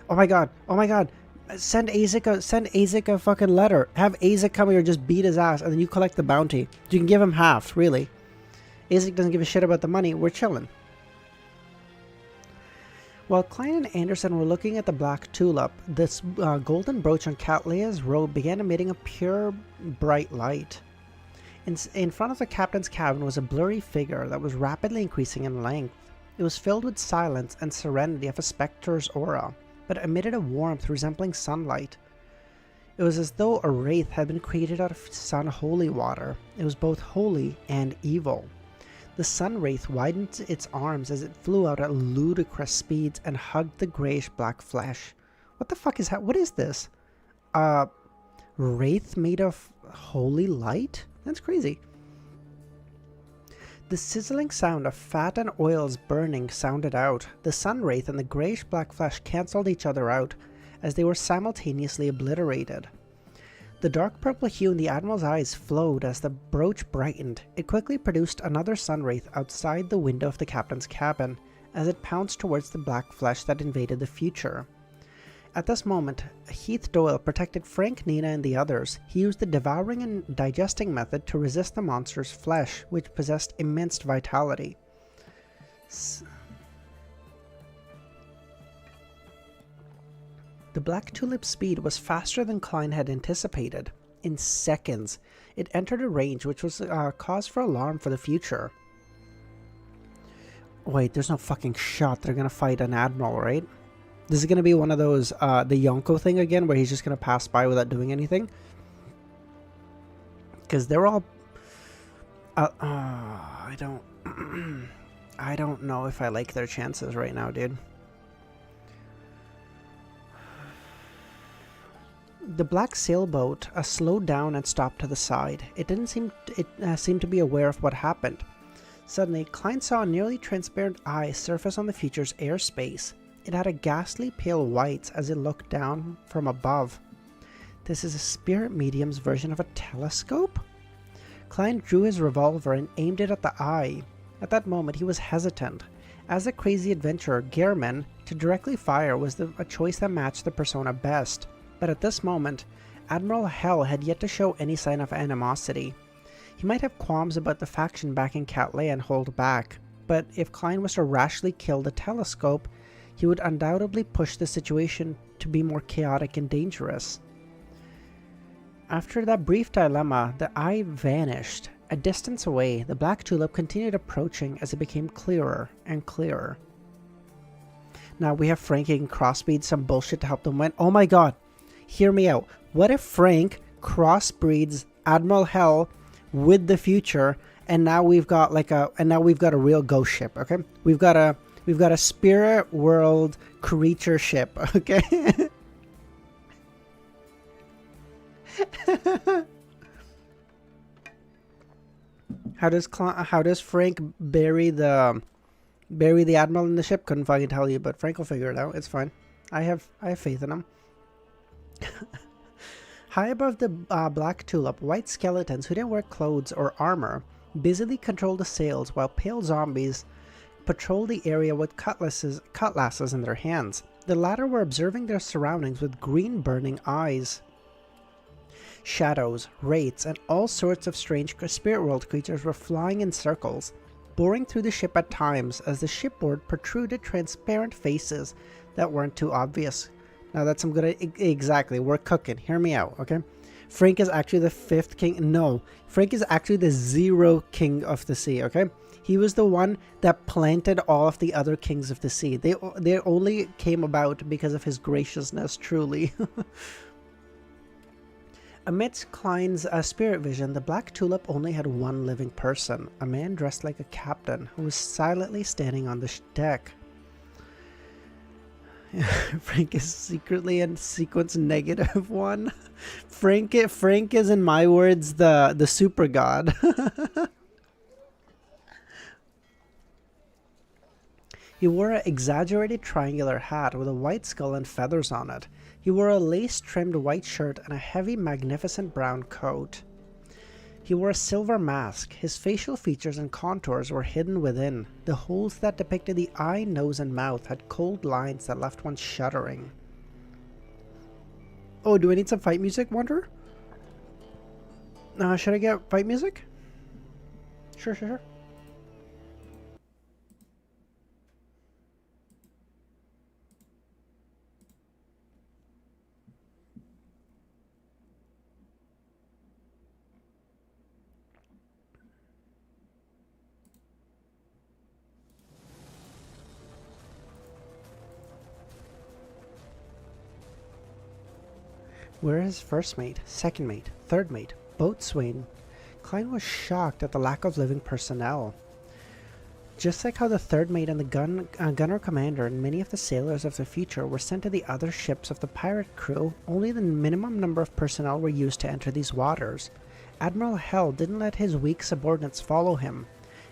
S1: Oh my god, oh my god. Send Azek a fucking letter. Have Azek come here, just beat his ass, and then you collect the bounty. You can give him half, really. Azek doesn't give a shit about the money. We're chilling. While Klein and Anderson were looking at the Black Tulip, this golden brooch on Cat Leia's robe began emitting a pure, bright light. In front of the captain's cabin was a blurry figure that was rapidly increasing in length. It was filled with silence and serenity of a spectre's aura, but emitted a warmth resembling sunlight. It was as though a wraith had been created out of sun holy water. It was both holy and evil. The sun wraith widened its arms as it flew out at ludicrous speeds and hugged the grayish-black flesh. What the fuck is that? What is this? Wraith made of holy light? That's crazy. The sizzling sound of fat and oils burning sounded out. The sun wraith and the grayish-black flesh cancelled each other out as they were simultaneously obliterated. The dark purple hue in the Admiral's eyes flowed as the brooch brightened. It quickly produced another sun wraith outside the window of the captain's cabin as it pounced towards the black flesh that invaded the future. At this moment, Heath Doyle protected Frank, Nina, and the others. He used the devouring and digesting method to resist the monster's flesh, which possessed immense vitality. The Black Tulip's speed was faster than Klein had anticipated. In seconds, it entered a range which was cause for alarm for the future. Wait, there's no fucking shot they're gonna fight an admiral, right? This is gonna be one of those, the Yonko thing again, where he's just gonna pass by without doing anything. Because they're all... I don't... I don't know if I like their chances right now, dude. The black sailboat slowed down and stopped to the side. It seemed to be aware of what happened. Suddenly, Klein saw a nearly transparent eye surface on the future's airspace. It had a ghastly pale white as it looked down from above. This is a spirit medium's version of a telescope? Klein drew his revolver and aimed it at the eye. At that moment, he was hesitant. As a crazy adventurer, Gehrman, to directly fire was a choice that matched the persona best. But at this moment, Admiral Hell had yet to show any sign of animosity. He might have qualms about the faction backing Cat Leia and hold back, but if Klein was to rashly kill the telescope, he would undoubtedly push the situation to be more chaotic and dangerous. After that brief dilemma, the eye vanished. A distance away, the Black Tulip continued approaching as it became clearer and clearer. Now we have Frank and crossbreed some bullshit to help them win. Oh my god! Hear me out. What if Frank crossbreeds Admiral Hell with the future, and now we've got a real ghost ship, okay? We've got a spirit world creature ship, okay? How does Frank bury the Admiral in the ship? Couldn't fucking tell you, but Frank will figure it out. It's fine. I have faith in him. High above the black tulip, white skeletons who didn't wear clothes or armor busily controlled the sails, while pale zombies patrolled the area with cutlasses in their hands. The latter were observing their surroundings with green burning eyes. Shadows, wraiths, and all sorts of strange spirit world creatures were flying in circles, boring through the ship at times as the shipboard protruded transparent faces that weren't too obvious. Now that's some good... Exactly, we're cooking. Hear me out, okay? Frank is actually the 5th king. No, Frank is actually the 0 king of the sea, okay? He was the one that planted all of the other kings of the sea. They only came about because of his graciousness, truly. Amidst Klein's spirit vision, the Black Tulip only had one living person, a man dressed like a captain, who was silently standing on the deck. Frank is secretly in sequence -1. Frank is, in my words, the super god. He wore an exaggerated triangular hat with a white skull and feathers on it. He wore a lace-trimmed white shirt and a heavy, magnificent brown coat. He wore a silver mask. His facial features and contours were hidden within. The holes that depicted the eye, nose, and mouth had cold lines that left one shuddering. Oh, do I need some fight music, Wanderer? Should I get fight music? Sure. Where is first mate, second mate, third mate, boatswain? Klein was shocked at the lack of living personnel. Just like how the third mate and the gunner commander and many of the sailors of the future were sent to the other ships of the pirate crew, only the minimum number of personnel were used to enter these waters. Admiral Hell didn't let his weak subordinates follow him.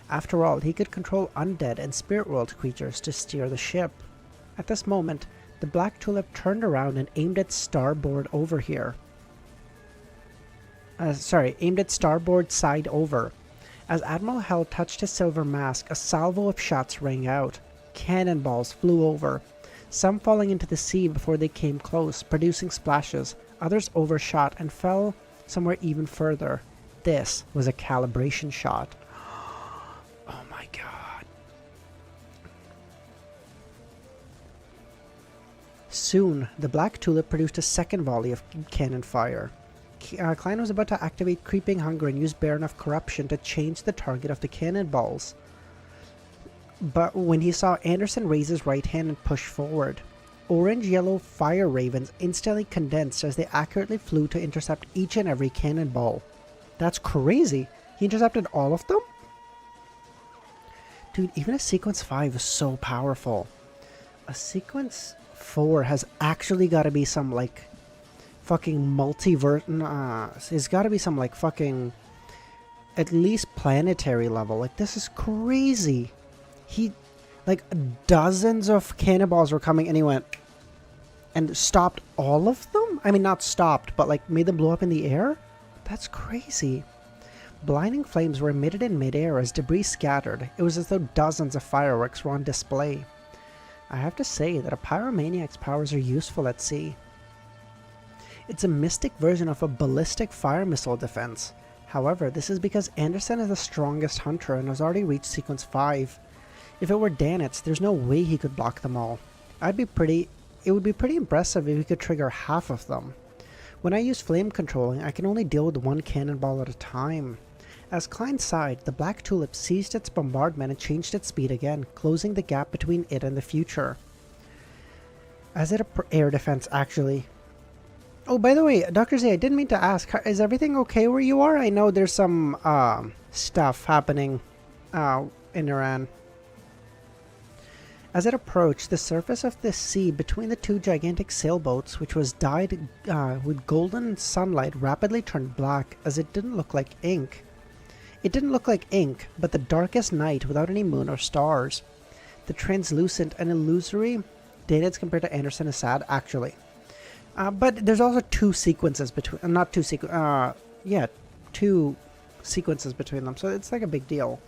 S1: After all, he could control undead and spirit world creatures to steer the ship. At this moment, the Black Tulip turned around and aimed at starboard over here. Aimed at starboard side over. As Admiral Hell touched his silver mask, a salvo of shots rang out. Cannonballs flew over, some falling into the sea before they came close, producing splashes. Others overshot and fell somewhere even further. This was a calibration shot. Oh my god. Soon, the Black Tulip produced a second volley of cannon fire. Klein was about to activate Creeping Hunger and use Baron of Corruption to change the target of the cannonballs. But when he saw Anderson raise his right hand and push forward, orange-yellow fire ravens instantly condensed as they accurately flew to intercept each and every cannonball. That's crazy! He intercepted all of them? Dude, even a Sequence 5 is so powerful. A Sequence 4 has actually got to be some, like, fucking multiverse. It's got to be some, like, fucking, at least planetary level. Like, this is crazy. He, like, dozens of cannonballs were coming and he went and stopped all of them? I mean, not stopped, but, like, made them blow up in the air? That's crazy. Blinding flames were emitted in midair as debris scattered. It was as though dozens of fireworks were on display. I have to say that a pyromaniac's powers are useful at sea. It's a mystic version of a ballistic fire missile defense. However, this is because Anderson is the strongest hunter and has already reached Sequence 5. If it were Danitz, there's no way he could block them all. It would be pretty impressive if he could trigger half of them. When I use flame controlling, I can only deal with one cannonball at a time. As Klein sighed, the Black Tulip ceased its bombardment and changed its speed again, closing the gap between it and the future. As it air defense, actually. Oh, by the way, Dr. Z, I didn't mean to ask, is everything okay where you are? I know there's some stuff happening in Iran. As it approached, the surface of the sea between the two gigantic sailboats, which was dyed with golden sunlight, rapidly turned black, as it didn't look like ink. It didn't look like ink, but the darkest night without any moon or stars. The translucent and illusory data compared to Anderson is sad, actually. But there's also two sequences between, two sequences between them, so it's like a big deal.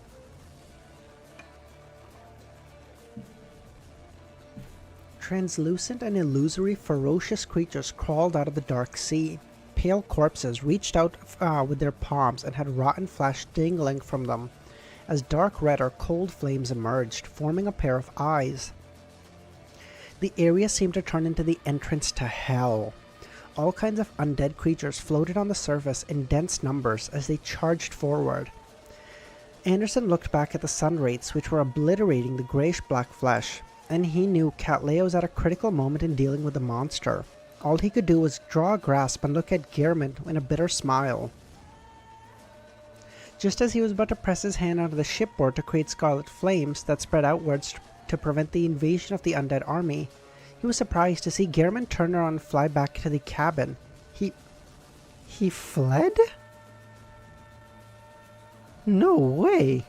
S1: Translucent and illusory ferocious creatures crawled out of the dark sea. Pale corpses reached out with their palms and had rotten flesh dangling from them, as dark red or cold flames emerged, forming a pair of eyes. The area seemed to turn into the entrance to hell. All kinds of undead creatures floated on the surface in dense numbers as they charged forward. Anderson looked back at the sun rays, which were obliterating the greyish-black flesh, and he knew Catlea was at a critical moment in dealing with the monster. All he could do was draw a grasp and look at Gehrman with a bitter smile. Just as he was about to press his hand onto the shipboard to create scarlet flames that spread outwards to prevent the invasion of the undead army, he was surprised to see Gehrman turn around and fly back to the cabin. He fled? No way!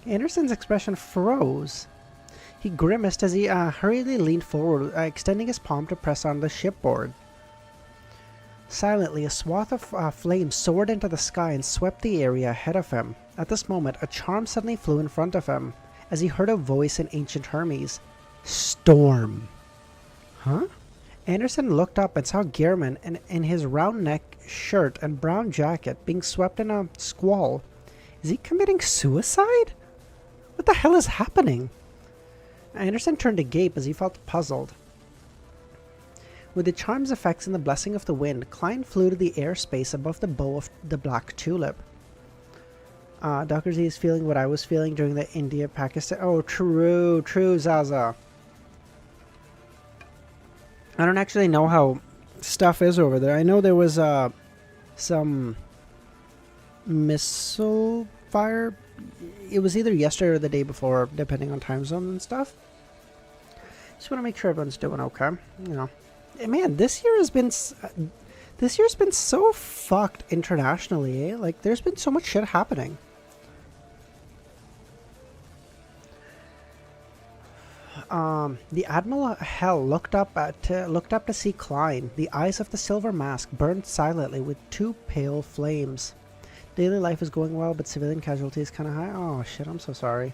S1: Anderson's expression froze. He grimaced as he hurriedly leaned forward, extending his palm to press on the shipboard. Silently, a swath of flame soared into the sky and swept the area ahead of him. At this moment, a charm suddenly flew in front of him, as he heard a voice in ancient Hermes. Storm! Huh? Anderson looked up and saw Gehrman in his round neck shirt and brown jacket being swept in a squall. Is he committing suicide? What the hell is happening? Anderson turned to gape as he felt puzzled. With the charm's effects and the blessing of the wind, Klein flew to the airspace above the bow of the Black Tulip. Dr. Z is feeling what I was feeling during the India-Pakistan... Oh, true, Zaza. I don't actually know how stuff is over there. I know there was some missile fire. It was either yesterday or the day before, depending on time zone and stuff. Just want to make sure everyone's doing okay. You know, man, this year's been so fucked internationally. Eh? Like, there's been so much shit happening. The Admiral Hell looked up to see Klein. The eyes of the silver mask burned silently with two pale flames. Daily life is going well, but civilian casualties kind of high. Oh shit, I'm so sorry.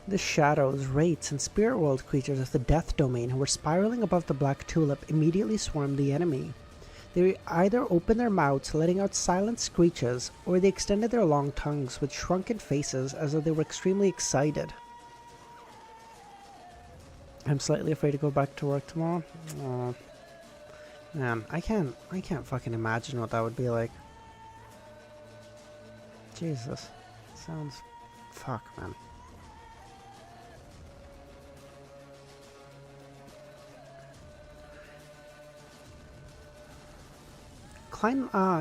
S1: The shadows, wraiths, and spirit world creatures of the death domain who were spiraling above the Black Tulip immediately swarmed the enemy. They either opened their mouths, letting out silent screeches, or they extended their long tongues with shrunken faces as though they were extremely excited. I'm slightly afraid to go back to work tomorrow. Oh, man, I can't fucking imagine what that would be like. Jesus, sounds fuck, man.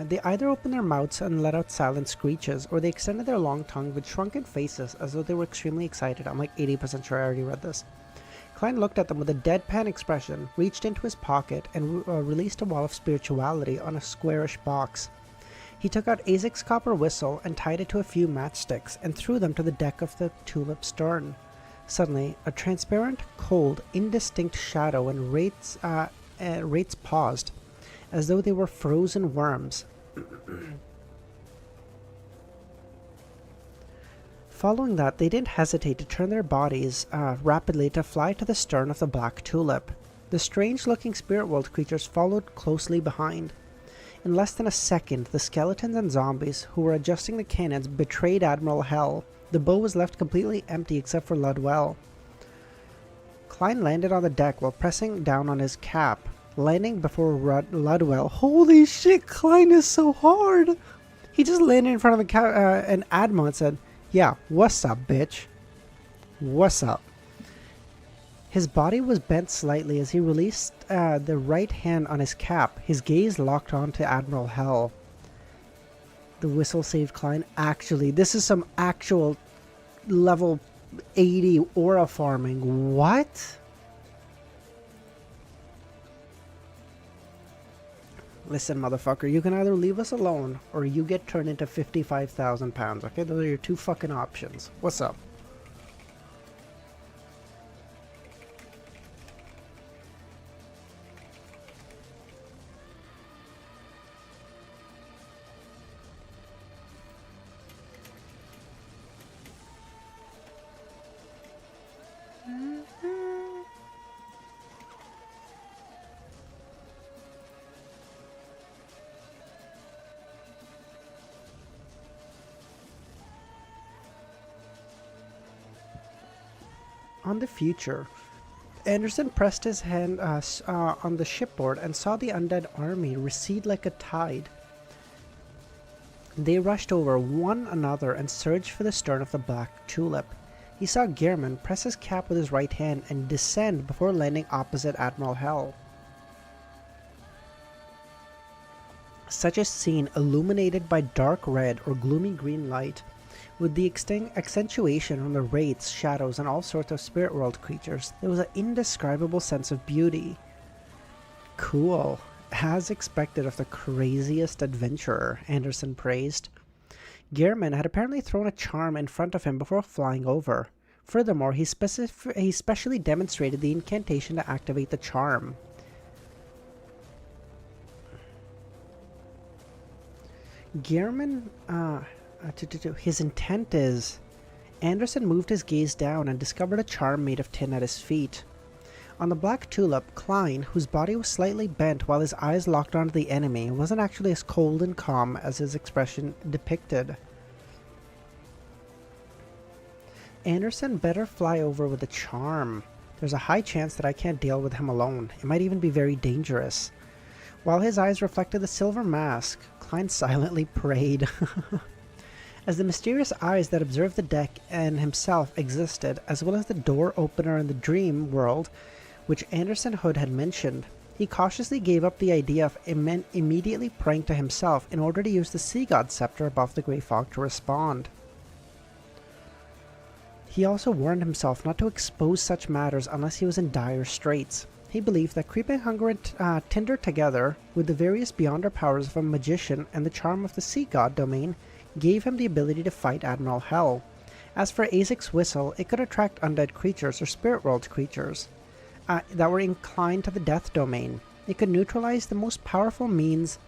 S1: They either opened their mouths and let out silent screeches, or they extended their long tongue with shrunken faces as though they were extremely excited. I'm like 80% sure I already read this. Klein looked at them with a deadpan expression, reached into his pocket, and released a wall of spirituality on a squarish box. He took out Azek's copper whistle and tied it to a few matchsticks, and threw them to the deck of the Tulip stern. Suddenly, a transparent, cold, indistinct shadow and wraiths paused, as though they were frozen worms. Following that, they didn't hesitate to turn their bodies rapidly to fly to the stern of the Black Tulip. The strange-looking spirit world creatures followed closely behind. In less than a second, the skeletons and zombies who were adjusting the cannons betrayed Admiral Hell. The bow was left completely empty except for Ludwell. Klein landed on the deck while pressing down on his cap, landing before Ludwell. Holy shit, Klein is so hard! He just landed in front of the an Admiral and said, "Yeah, what's up, bitch? What's up?" His body was bent slightly as he released the right hand on his cap. His gaze locked on to Admiral Hell. The whistle saved Klein. Actually, this is some actual level 80 aura farming. What? Listen, motherfucker, you can either leave us alone or you get turned into 55,000 pounds, okay? Those are your two fucking options. What's up? On the future, Anderson pressed his hand on the shipboard and saw the undead army recede like a tide. They rushed over one another and surged for the stern of the Black Tulip. He saw Gehrman press his cap with his right hand and descend before landing opposite Admiral Hell. Such a scene, illuminated by dark red or gloomy green light, with the accentuation on the wraiths, shadows, and all sorts of spirit world creatures, there was an indescribable sense of beauty. Cool. As expected of the craziest adventurer, Anderson praised. Gehrman had apparently thrown a charm in front of him before flying over. Furthermore, he specially demonstrated the incantation to activate the charm. Gehrman, his intent is... Anderson moved his gaze down and discovered a charm made of tin at his feet. On the Black Tulip, Klein, whose body was slightly bent while his eyes locked onto the enemy, wasn't actually as cold and calm as his expression depicted. Anderson better fly over with a charm. There's a high chance that I can't deal with him alone. It might even be very dangerous. While his eyes reflected the silver mask, Klein silently prayed. As the mysterious eyes that observed the deck and himself existed, as well as the door opener in the dream world, which Anderson Hood had mentioned, he cautiously gave up the idea of immediately praying to himself in order to use the Sea God Scepter above the Grey Fog to respond. He also warned himself not to expose such matters unless he was in dire straits. He believed that creeping hunger and tinder together with the various beyonder powers of a magician and the charm of the Sea God domain gave him the ability to fight Admiral Hell. As for Azek's whistle, it could attract undead creatures or spirit world creatures that were inclined to the death domain. It could neutralize the most powerful means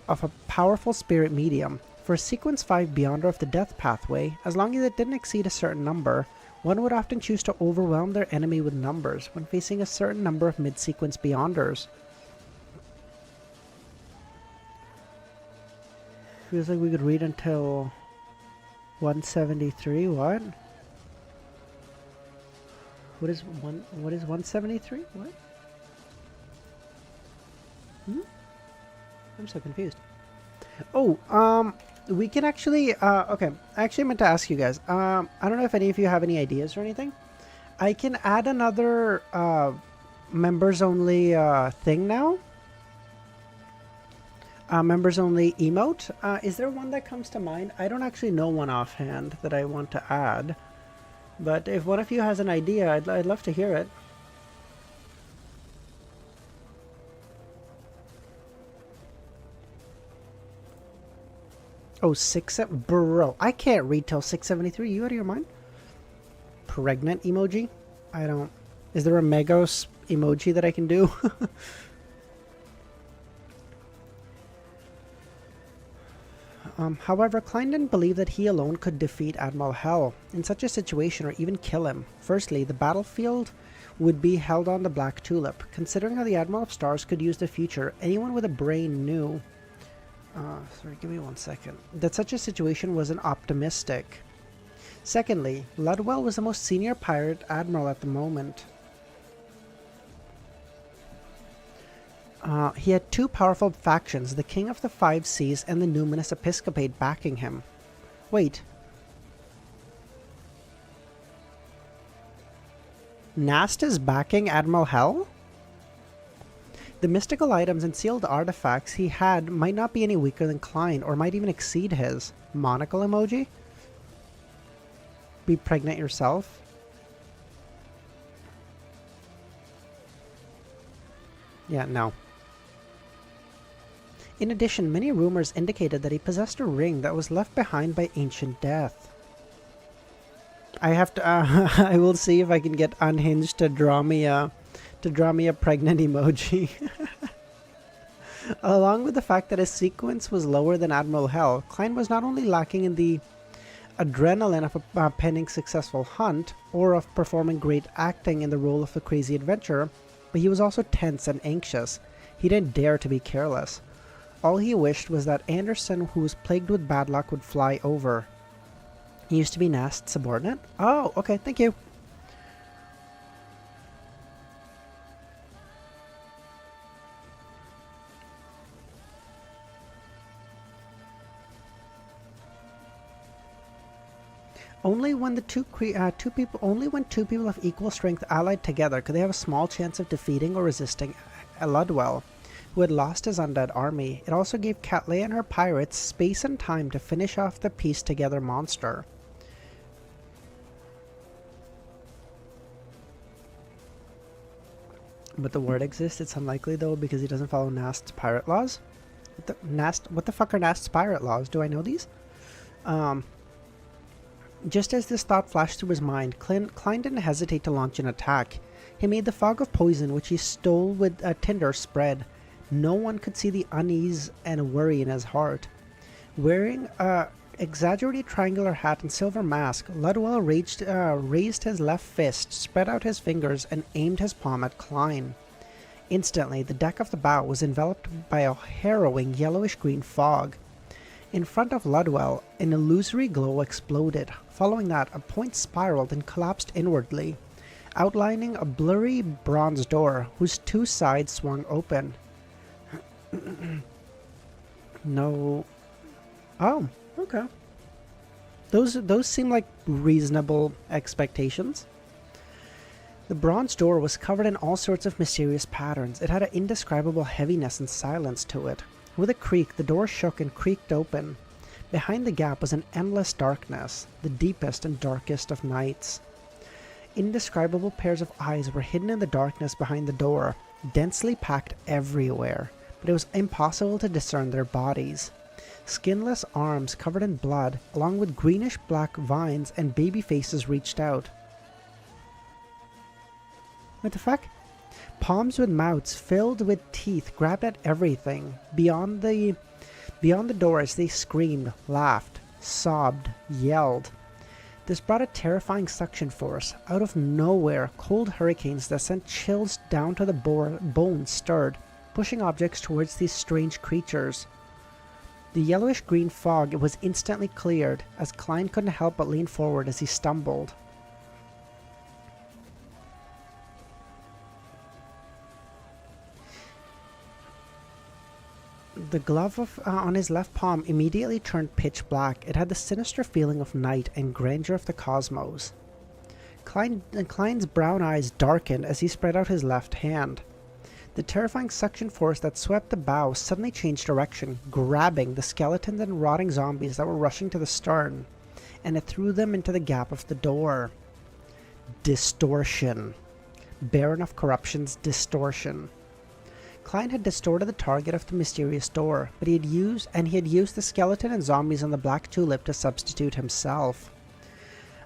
S1: of a powerful spirit medium. For a Sequence 5 Beyonder of the Death pathway, as long as it didn't exceed a certain number, one would often choose to overwhelm their enemy with numbers when facing a certain number of mid-sequence Beyonders. Feels like we could read until 173. What? What is 173? What? I'm so confused. Oh, we can actually okay, I actually meant to ask you guys. I don't know if any of you have any ideas or anything. I can add another members only thing now. Members only emote. Is there one that comes to mind? I don't actually know one offhand that I want to add, but if one of you has an idea, I'd love to hear it. Oh, bro, I can't read till 673. You out of your mind? Pregnant emoji? I don't... Is there a Megos emoji that I can do? However, Klein didn't believe that he alone could defeat Admiral Hell in such a situation or even kill him. Firstly, the battlefield would be held on the Black Tulip. Considering how the Admiral of Stars could use the future, anyone with a brain knew... sorry, give me 1 second. That such a situation wasn't optimistic. Secondly, Ludwell was the most senior pirate admiral at the moment. He had two powerful factions, the King of the Five Seas and the Numinous Episcopate, backing him. Wait. Nast is backing Admiral Hell? The mystical items and sealed artifacts he had might not be any weaker than Klein, or might even exceed his. Monocle emoji? be pregnant yourself? Yeah, no. In addition, many rumors indicated that he possessed a ring that was left behind by ancient death. I have to. I will see if I can get Unhinged to draw me a pregnant emoji. Along with the fact that his sequence was lower than Admiral Hell, Klein was not only lacking in the adrenaline of a pending successful hunt or of performing great acting in the role of the crazy adventurer, but he was also tense and anxious. He didn't dare to be careless. All he wished was that Anderson, who was plagued with bad luck, would fly over. He used to be Nast's subordinate? Oh, okay, thank you. Only when two people of equal strength allied together could they have a small chance of defeating or resisting Ludwell, who had lost his undead army. It also gave Catley and her pirates space and time to finish off the pieced-together monster. But the word exists. It's unlikely though because he doesn't follow Nast's pirate laws. What the fuck are Nast's pirate laws? Do I know these? Just as this thought flashed through his mind, Klein didn't hesitate to launch an attack. He made the fog of poison, which he stole with tinder, spread. No one could see the unease and worry in his heart. Wearing a exaggerated triangular hat and silver mask, Ludwell raised his left fist, spread out his fingers, and aimed his palm at Klein. Instantly, the deck of the bow was enveloped by a harrowing yellowish-green fog. In front of Ludwell, an illusory glow exploded. Following that, a point spiraled and collapsed inwardly, outlining a blurry bronze door whose two sides swung open. No. Oh, okay. Those seem like reasonable expectations. The bronze door was covered in all sorts of mysterious patterns. It had an indescribable heaviness and silence to it. With a creak, the door shook and creaked open. Behind the gap was an endless darkness, the deepest and darkest of nights. Indescribable pairs of eyes were hidden in the darkness behind the door, densely packed everywhere, but it was impossible to discern their bodies. Skinless arms covered in blood, along with greenish-black vines and baby faces reached out. What the fuck? Palms with mouths filled with teeth grabbed at everything. Beyond the doors, they screamed, laughed, sobbed, yelled. This brought a terrifying suction force. Out of nowhere, cold hurricanes that sent chills down to the bones stirred, pushing objects towards these strange creatures. The yellowish-green fog was instantly cleared, as Klein couldn't help but lean forward as he stumbled. The glove on his left palm immediately turned pitch black. It had the sinister feeling of night and grandeur of the cosmos. Klein's brown eyes darkened as he spread out his left hand. The terrifying suction force that swept the bow suddenly changed direction, grabbing the skeletons and rotting zombies that were rushing to the stern, and it threw them into the gap of the door. Distortion. Baron of Corruption's distortion. Klein had distorted the target of the mysterious door, but he had used the skeleton and zombies on the Black Tulip to substitute himself.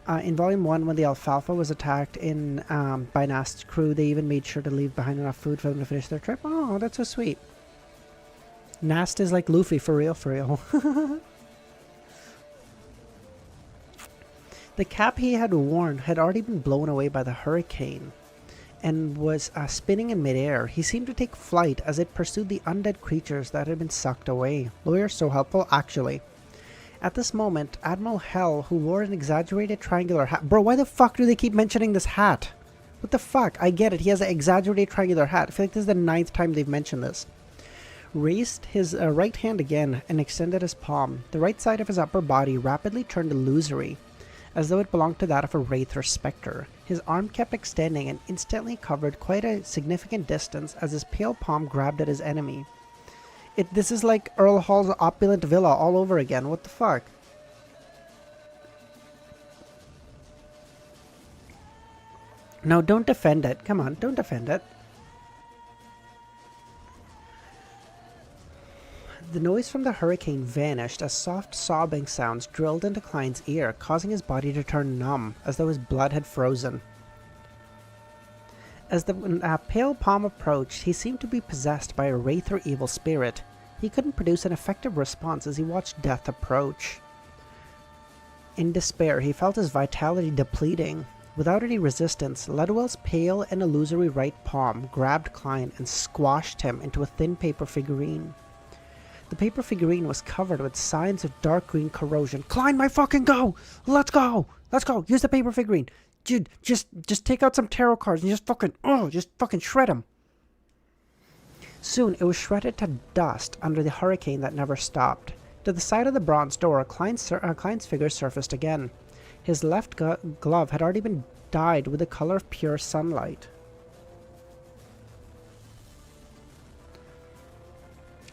S1: In Volume 1, when the Alfalfa was attacked by Nast's crew, they even made sure to leave behind enough food for them to finish their trip. Oh, that's so sweet. Nast is like Luffy, for real, for real. The cap he had worn had already been blown away by the hurricane and was spinning in midair. He seemed to take flight as it pursued the undead creatures that had been sucked away. Lawyer so helpful, actually. At this moment, Admiral Hell, who wore an exaggerated triangular hat... Bro, why the fuck do they keep mentioning this hat? What the fuck? I get it, he has an exaggerated triangular hat. I feel like this is the 9th time they've mentioned this. Raised his right hand again and extended his palm. The right side of his upper body rapidly turned illusory, as though it belonged to that of a wraith or spectre. His arm kept extending and instantly covered quite a significant distance as his pale palm grabbed at his enemy. This is like Earl Hall's opulent villa all over again. What the fuck? No, don't defend it. Come on, don't defend it. The noise from the hurricane vanished as soft sobbing sounds drilled into Klein's ear, causing his body to turn numb, as though his blood had frozen. As the pale palm approached, he seemed to be possessed by a wraith or evil spirit. He couldn't produce an effective response as he watched death approach. In despair, he felt his vitality depleting. Without any resistance, Ledwell's pale and illusory right palm grabbed Klein and squashed him into a thin paper figurine. The paper figurine was covered with signs of dark green corrosion. Klein might fucking go! Let's go! Let's go! Use the paper figurine! Dude, just take out some tarot cards and just fucking shred them. Soon it was shredded to dust under the hurricane that never stopped. To the side of the bronze door, Klein's figure surfaced again. His left glove had already been dyed with the color of pure sunlight.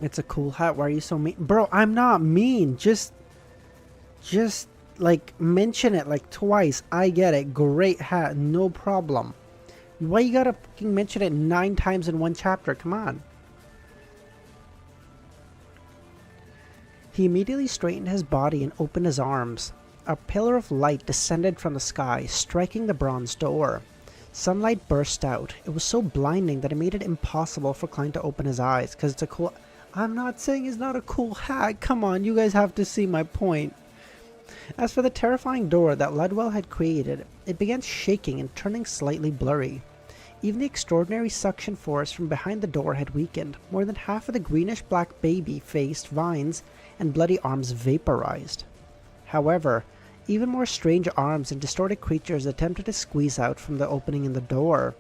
S1: It's a cool hat. Why are you so mean? Bro, I'm not mean. Just like mention it like twice. I get it. Great hat. No problem. Why you gotta fucking mention it 9 times in one chapter? Come on. He immediately straightened his body and opened his arms. A pillar of light descended from the sky, striking the bronze door. Sunlight burst out. It was so blinding that it made it impossible for Klein to open his eyes, because it's a cool... I'm not saying it's not a cool hat. Come on, you guys have to see my point. As for the terrifying door that Ledwell had created, it began shaking and turning slightly blurry. Even the extraordinary suction force from behind the door had weakened. More than half of the greenish-black baby-faced vines and bloody arms vaporized. However, even more strange arms and distorted creatures attempted to squeeze out from the opening in the door.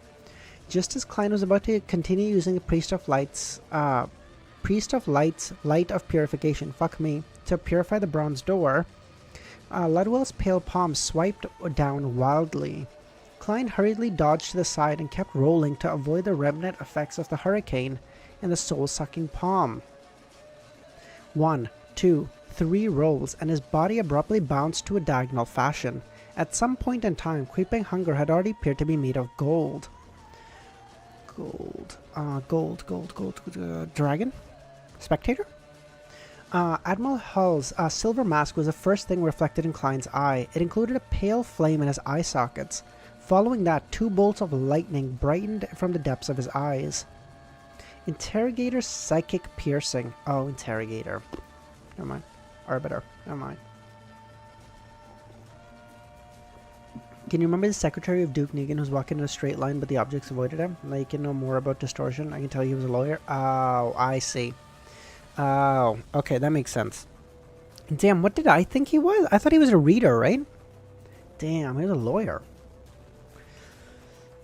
S1: Just as Klein was about to continue using the Priest of Light's light of purification, to purify the bronze door, Ledwell's pale palm swiped down wildly. Klein hurriedly dodged to the side and kept rolling to avoid the remnant effects of the hurricane and the soul-sucking palm. 1, 2, 3 rolls, and his body abruptly bounced to a diagonal fashion. At some point in time, creeping hunger had already appeared to be made of gold. Dragon? Spectator? Admiral Hull's silver mask was the first thing reflected in Klein's eye. It included a pale flame in his eye sockets. Following that, 2 bolts of lightning brightened from the depths of his eyes. Interrogator's psychic piercing. Oh, Interrogator. Never mind. Arbiter. Never mind. Can you remember the secretary of Duke Negan who's walking in a straight line but the objects avoided him? Now you can know more about distortion. I can tell you he was a lawyer. Oh, I see. Oh, okay, that makes sense. Damn, what did I think he was? I thought he was a reader, right? Damn, he was a lawyer.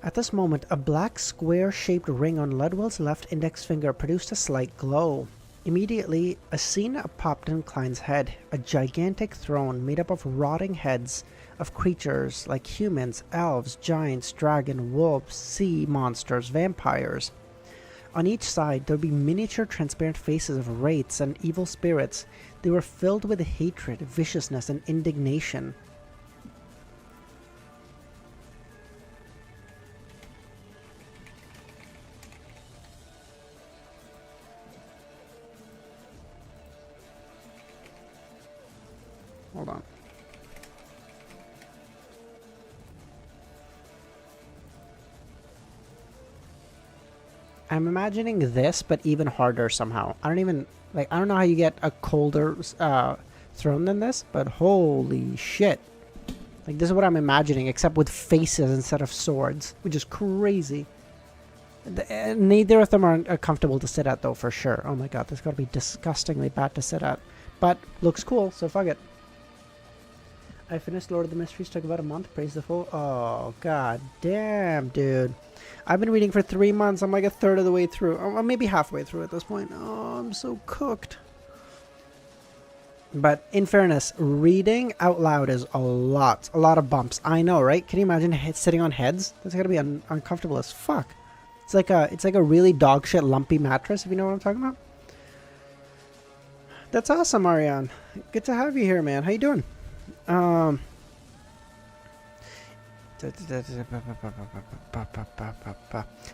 S1: At this moment, a black square-shaped ring on Ledwell's left index finger produced a slight glow. Immediately, a scene popped in Klein's head. A gigantic throne made up of rotting heads of creatures like humans, elves, giants, dragon, wolves, sea monsters, vampires. On each side, there would be miniature transparent faces of wraiths and evil spirits. They were filled with hatred, viciousness, and indignation. Hold on. I'm imagining this, but even harder somehow. I don't know how you get a colder throne than this, but holy shit. Like, this is what I'm imagining, except with faces instead of swords, which is crazy. Neither of them are comfortable to sit at, though, for sure. Oh my god, this gotta be disgustingly bad to sit at. But, looks cool, so fuck it. I finished Lord of the Mysteries, took about a month, praise the fool. Oh, god damn, dude. I've been reading for 3 months, I'm like a third of the way through. Or maybe halfway through at this point. Oh, I'm so cooked. But, in fairness, reading out loud is a lot of bumps. I know, right? Can you imagine sitting on heads? That's gotta be uncomfortable as fuck. It's like a really dog shit lumpy mattress, if you know what I'm talking about. That's awesome, Ariane. Good to have you here, man. How you doing?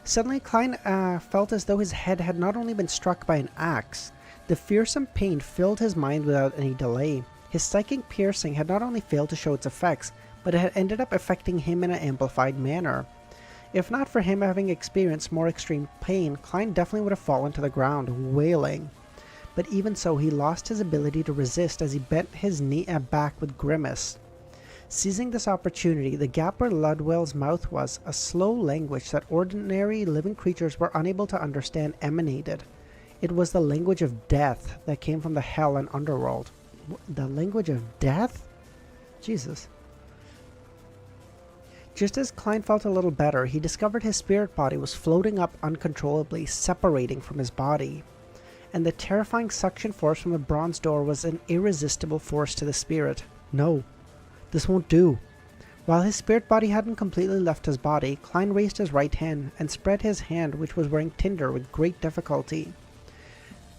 S1: Suddenly, Klein felt as though his head had not only been struck by an axe. The fearsome pain filled his mind without any delay. His psychic piercing had not only failed to show its effects, but it had ended up affecting him in an amplified manner. If not for him having experienced more extreme pain, Klein definitely would have fallen to the ground, wailing. But even so, he lost his ability to resist as he bent his knee back with grimace. Seizing this opportunity, the gap where Ludwell's mouth was, a slow language that ordinary living creatures were unable to understand emanated. It was the language of death that came from the hell and underworld. The language of death? Jesus. Just as Klein felt a little better, he discovered his spirit body was floating up uncontrollably, separating from his body. And the terrifying suction force from the bronze door was an irresistible force to the spirit. No, this won't do. While his spirit body hadn't completely left his body, Klein raised his right hand and spread his hand, which was wearing tinder, with great difficulty.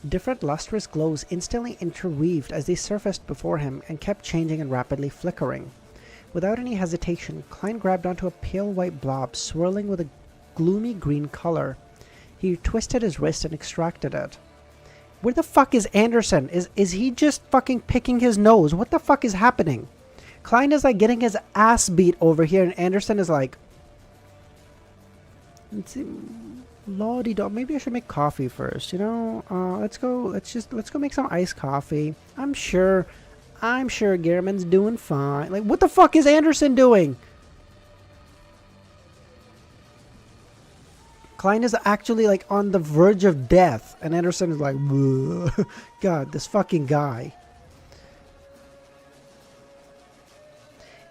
S1: Different lustrous glows instantly interweaved as they surfaced before him and kept changing and rapidly flickering. Without any hesitation, Klein grabbed onto a pale white blob swirling with a gloomy green color. He twisted his wrist and extracted it. Where the fuck is Anderson? Is he just fucking picking his nose? What the fuck is happening? Klein is like getting his ass beat over here, and Anderson is like, let's see, lordy dog. Maybe I should make coffee first. You know, let's go make some iced coffee. I'm sure Gehrman's doing fine. Like, what the fuck is Anderson doing? Klein is actually like on the verge of death, and Anderson is like, God, this fucking guy.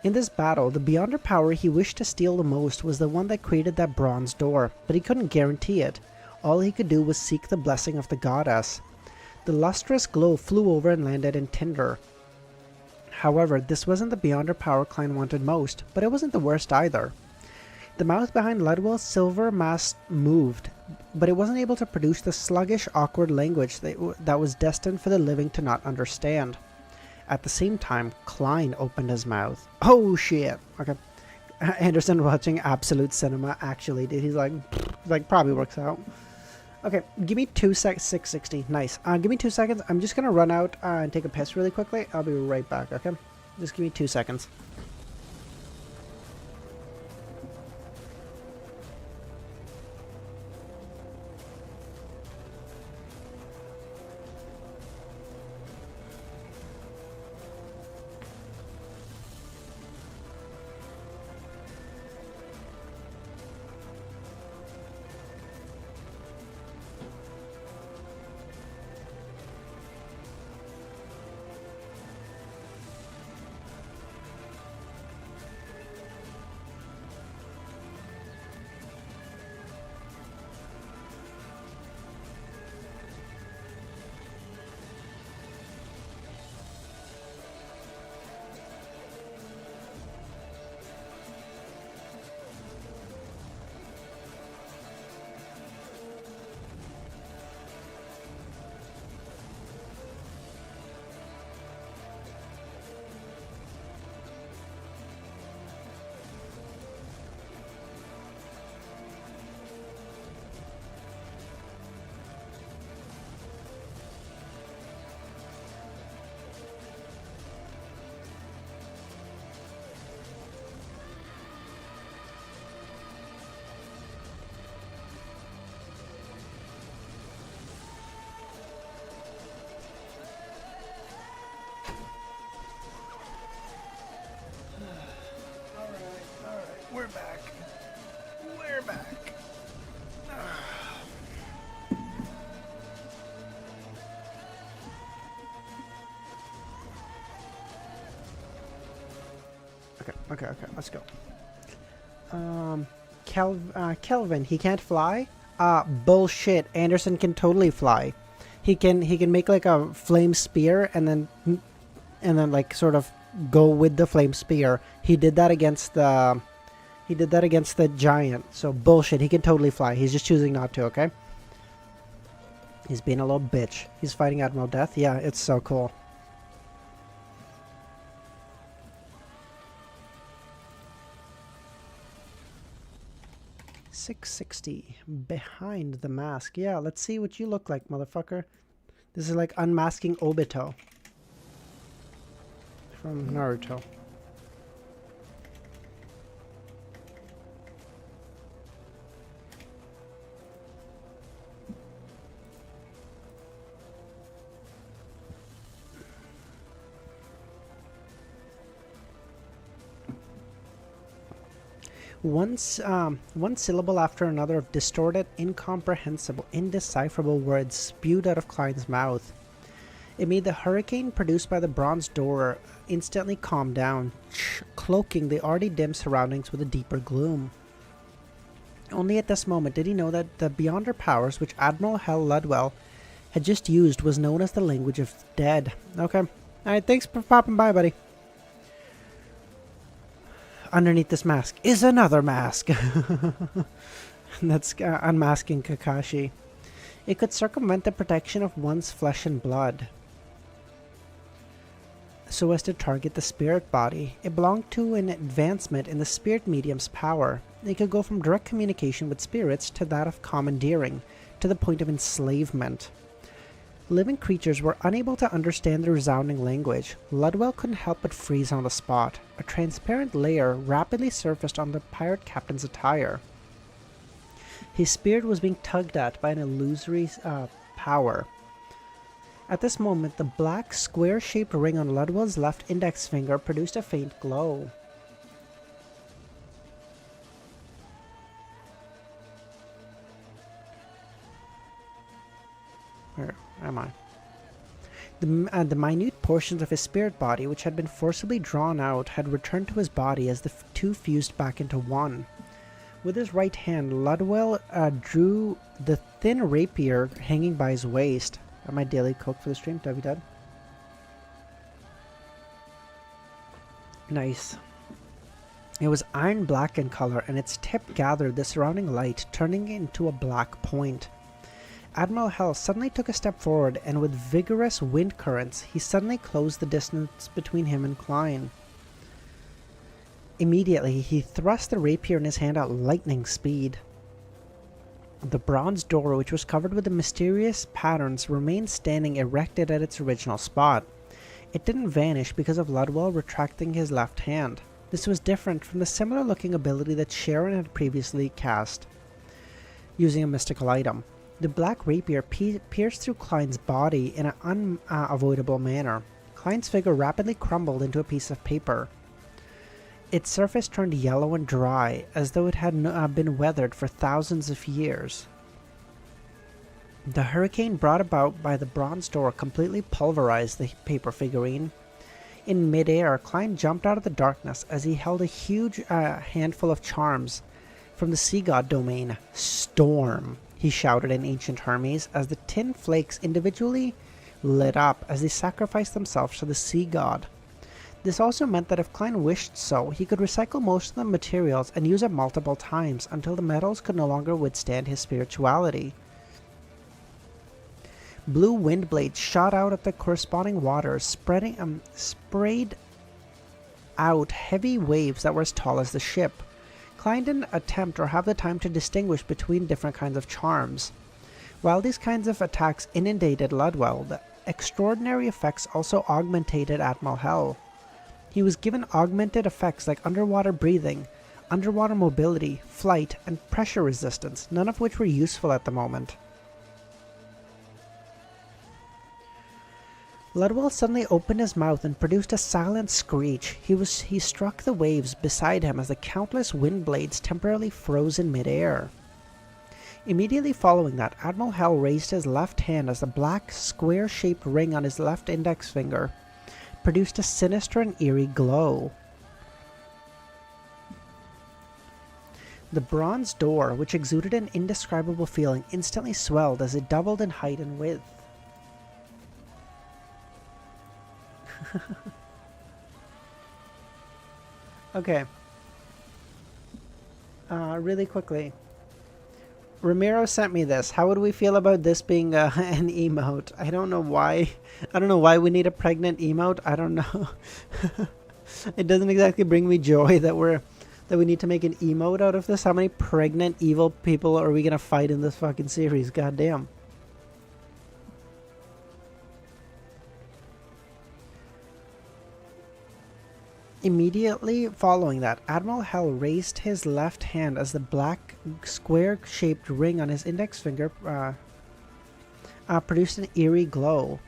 S1: In this battle, the Beyonder power he wished to steal the most was the one that created that bronze door, but he couldn't guarantee it. All he could do was seek the blessing of the goddess. The lustrous glow flew over and landed in tinder. However, this wasn't the Beyonder power Klein wanted most, but it wasn't the worst either. The mouth behind Ludwell's silver mask moved, but it wasn't able to produce the sluggish, awkward language that was destined for the living to not understand. At the same time, Klein opened his mouth. Oh shit! Okay. Anderson watching Absolute Cinema actually did. He's like probably works out. Okay, give me 660. Nice. Give me 2 seconds. I'm just gonna run out and take a piss really quickly. I'll be right back, okay? Just give me 2 seconds. We're back. We're back. Okay, let's go. Kelvin, he can't fly? Bullshit. Anderson can totally fly. He can make like a flame spear and then like sort of go with the flame spear. He did that against the giant. So bullshit. He can totally fly. He's just choosing not to, okay? He's being a little bitch. He's fighting Admiral Death. Yeah, it's so cool. 660. Behind the mask. Yeah, let's see what you look like, motherfucker. This is like unmasking Obito from Naruto. One syllable after another of distorted, incomprehensible, indecipherable words spewed out of Klein's mouth. It made the hurricane produced by the bronze door instantly calm down, cloaking the already dim surroundings with a deeper gloom. Only at this moment did he know that the Beyonder powers which Admiral Hell Ludwell had just used was known as the language of dead. Okay. Alright, thanks for popping by, buddy. Underneath this mask is another mask. That's unmasking Kakashi. It could circumvent the protection of one's flesh and blood so as to target the spirit body. It belonged to an advancement in the spirit medium's power. It could go from direct communication with spirits to that of commandeering, to the point of enslavement. Living creatures were unable to understand the resounding language. Ludwell couldn't help but freeze on the spot. A transparent layer rapidly surfaced on the pirate captain's attire. His spirit was being tugged at by an illusory power. At this moment, the black, square-shaped ring on Ludwell's left index finger produced a faint glow. Where am I? The minute portions of his spirit body, which had been forcibly drawn out, had returned to his body as the two fused back into one. With his right hand, Ludwell drew the thin rapier hanging by his waist. My daily coke for the stream. Debbie dead. Nice. It was iron black in color, and its tip gathered the surrounding light, turning it into a black point. Admiral Hell suddenly took a step forward, and with vigorous wind currents, he suddenly closed the distance between him and Klein. Immediately, he thrust the rapier in his hand at lightning speed. The bronze door, which was covered with the mysterious patterns, remained standing erected at its original spot. It didn't vanish because of Ludwell retracting his left hand. This was different from the similar-looking ability that Sharon had previously cast, using a mystical item. The black rapier pierced through Klein's body in an unavoidable manner. Klein's figure rapidly crumbled into a piece of paper. Its surface turned yellow and dry, as though it had been weathered for thousands of years. The hurricane brought about by the bronze door completely pulverized the paper figurine. In midair, Klein jumped out of the darkness as he held a huge handful of charms from the sea god domain. "Storm!" he shouted in ancient Hermes as the tin flakes individually lit up as they sacrificed themselves to the sea god. This also meant that if Klein wished so, he could recycle most of the materials and use it multiple times until the metals could no longer withstand his spirituality. Blue wind blades shot out at the corresponding waters, sprayed out heavy waves that were as tall as the ship. Klein didn't attempt or have the time to distinguish between different kinds of charms. While these kinds of attacks inundated Ludwell, the extraordinary effects also augmented Admiral Hell. He was given augmented effects like underwater breathing, underwater mobility, flight, and pressure resistance, none of which were useful at the moment. Ludwell suddenly opened his mouth and produced a silent screech. He struck the waves beside him as the countless wind blades temporarily froze in midair. Immediately following that, Admiral Hell raised his left hand as the black, square-shaped ring on his left index finger produced a sinister and eerie glow. The bronze door, which exuded an indescribable feeling, instantly swelled as it doubled in height and width. Okay. Really quickly. Ramiro sent me this. How would we feel about this being an emote? I don't know why. I don't know why we need a pregnant emote. I don't know. It doesn't exactly bring me joy that we're that we need to make an emote out of this? How many pregnant evil people are we gonna fight in this fucking series? Goddamn. Immediately following that, Admiral Hell raised his left hand as the black square-shaped ring on his index finger produced an eerie glow.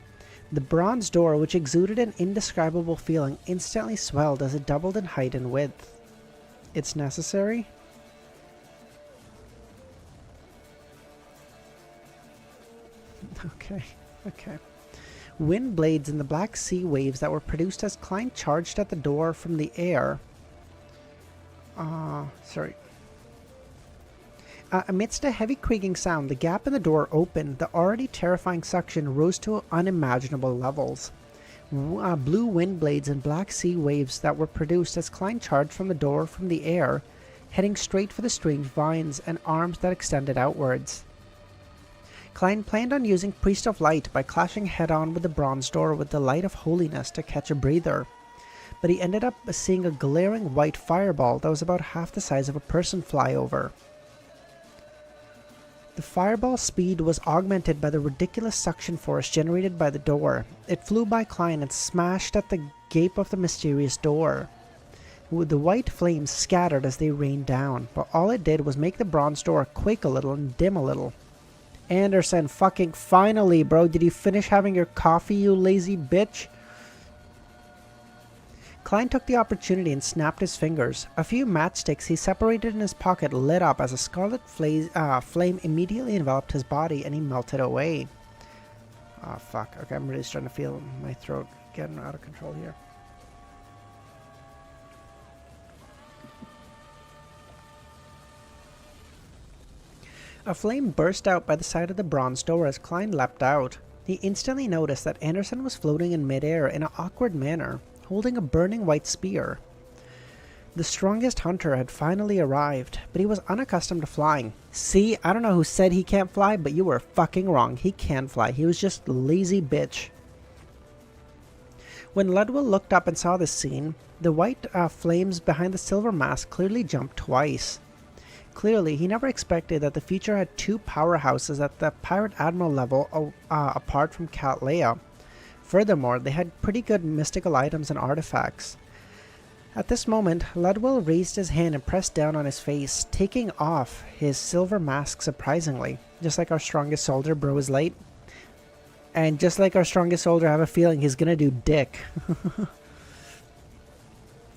S1: The bronze door, which exuded an indescribable feeling, instantly swelled as it doubled in height and width. It's necessary? Okay. Wind blades in the black sea waves that were produced as Klein charged at the door from the air. Amidst a heavy creaking sound, the gap in the door opened. The already terrifying suction rose to unimaginable levels. Blue wind blades and black sea waves that were produced as Klein charged from the door from the air, heading straight for the strange vines and arms that extended outwards. Klein planned on using Priest of Light by clashing head-on with the bronze door with the light of holiness to catch a breather, but he ended up seeing a glaring white fireball that was about half the size of a person fly over. The fireball's speed was augmented by the ridiculous suction force generated by the door. It flew by Klein and smashed at the gape of the mysterious door. The white flames scattered as they rained down, but all it did was make the bronze door quake a little and dim a little. Anderson, fucking finally, bro. Did you finish having your coffee, you lazy bitch? Klein took the opportunity and snapped his fingers. A few matchsticks he separated in his pocket lit up as a scarlet flame immediately enveloped his body and he melted away. Oh, fuck. Okay, I'm really starting to feel my throat getting out of control here. A flame burst out by the side of the bronze door as Klein leapt out. He instantly noticed that Anderson was floating in midair in an awkward manner, holding a burning white spear. The strongest hunter had finally arrived, but he was unaccustomed to flying. See, I don't know who said he can't fly, but you were fucking wrong. He can fly. He was just a lazy bitch. When Ludwell looked up and saw this scene, the white flames behind the silver mask clearly jumped twice. Clearly, he never expected that the future had two powerhouses at the Pirate Admiral level apart from Cat Leia. Furthermore, they had pretty good mystical items and artifacts. At this moment, Ludwell raised his hand and pressed down on his face, taking off his silver mask surprisingly. Just like our strongest soldier, bro is late. And just like our strongest soldier, I have a feeling he's gonna do dick.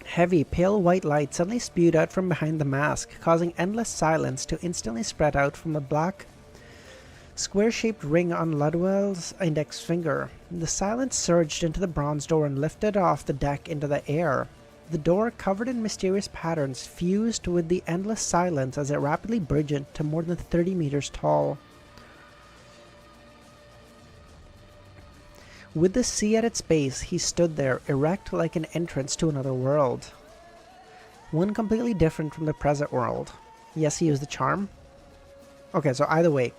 S1: Heavy, pale white light suddenly spewed out from behind the mask, causing endless silence to instantly spread out from the black, square-shaped ring on Ludwell's index finger. The silence surged into the bronze door and lifted off the deck into the air. The door, covered in mysterious patterns, fused with the endless silence as it rapidly bridged to more than 30 meters tall. With the sea at its base, he stood there, erect like an entrance to another world. One completely different from the present world. Yes, he used the charm. Okay, so either way,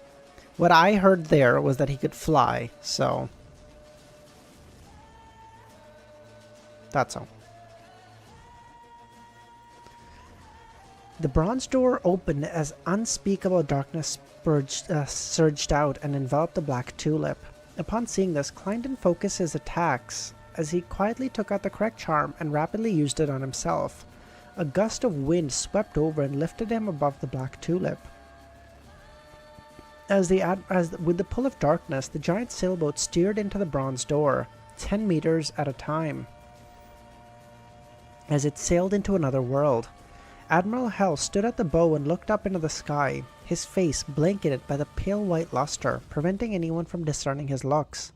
S1: what I heard there was that he could fly, so that's all. The bronze door opened as unspeakable darkness surged out and enveloped the black tulip. Upon seeing this, Klein didn't focus his attacks, as he quietly took out the correct charm and rapidly used it on himself. A gust of wind swept over and lifted him above the black tulip. With the pull of darkness, the giant sailboat steered into the bronze door, 10 meters at a time, as it sailed into another world. Admiral Hell stood at the bow and looked up into the sky, his face blanketed by the pale white luster, preventing anyone from discerning his looks.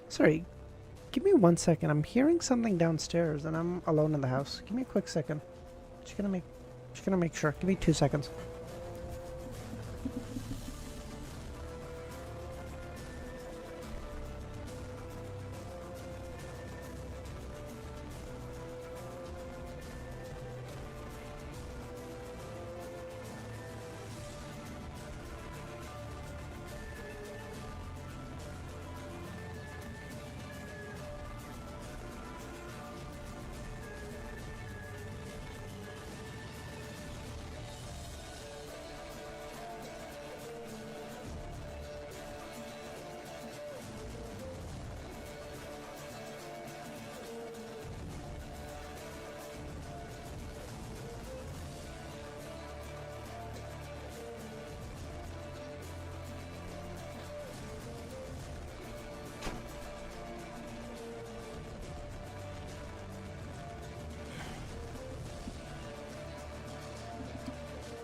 S1: Sorry, give me 1 second. I'm hearing something downstairs and I'm alone in the house. Give me a quick second. Just gonna make sure. Give me 2 seconds.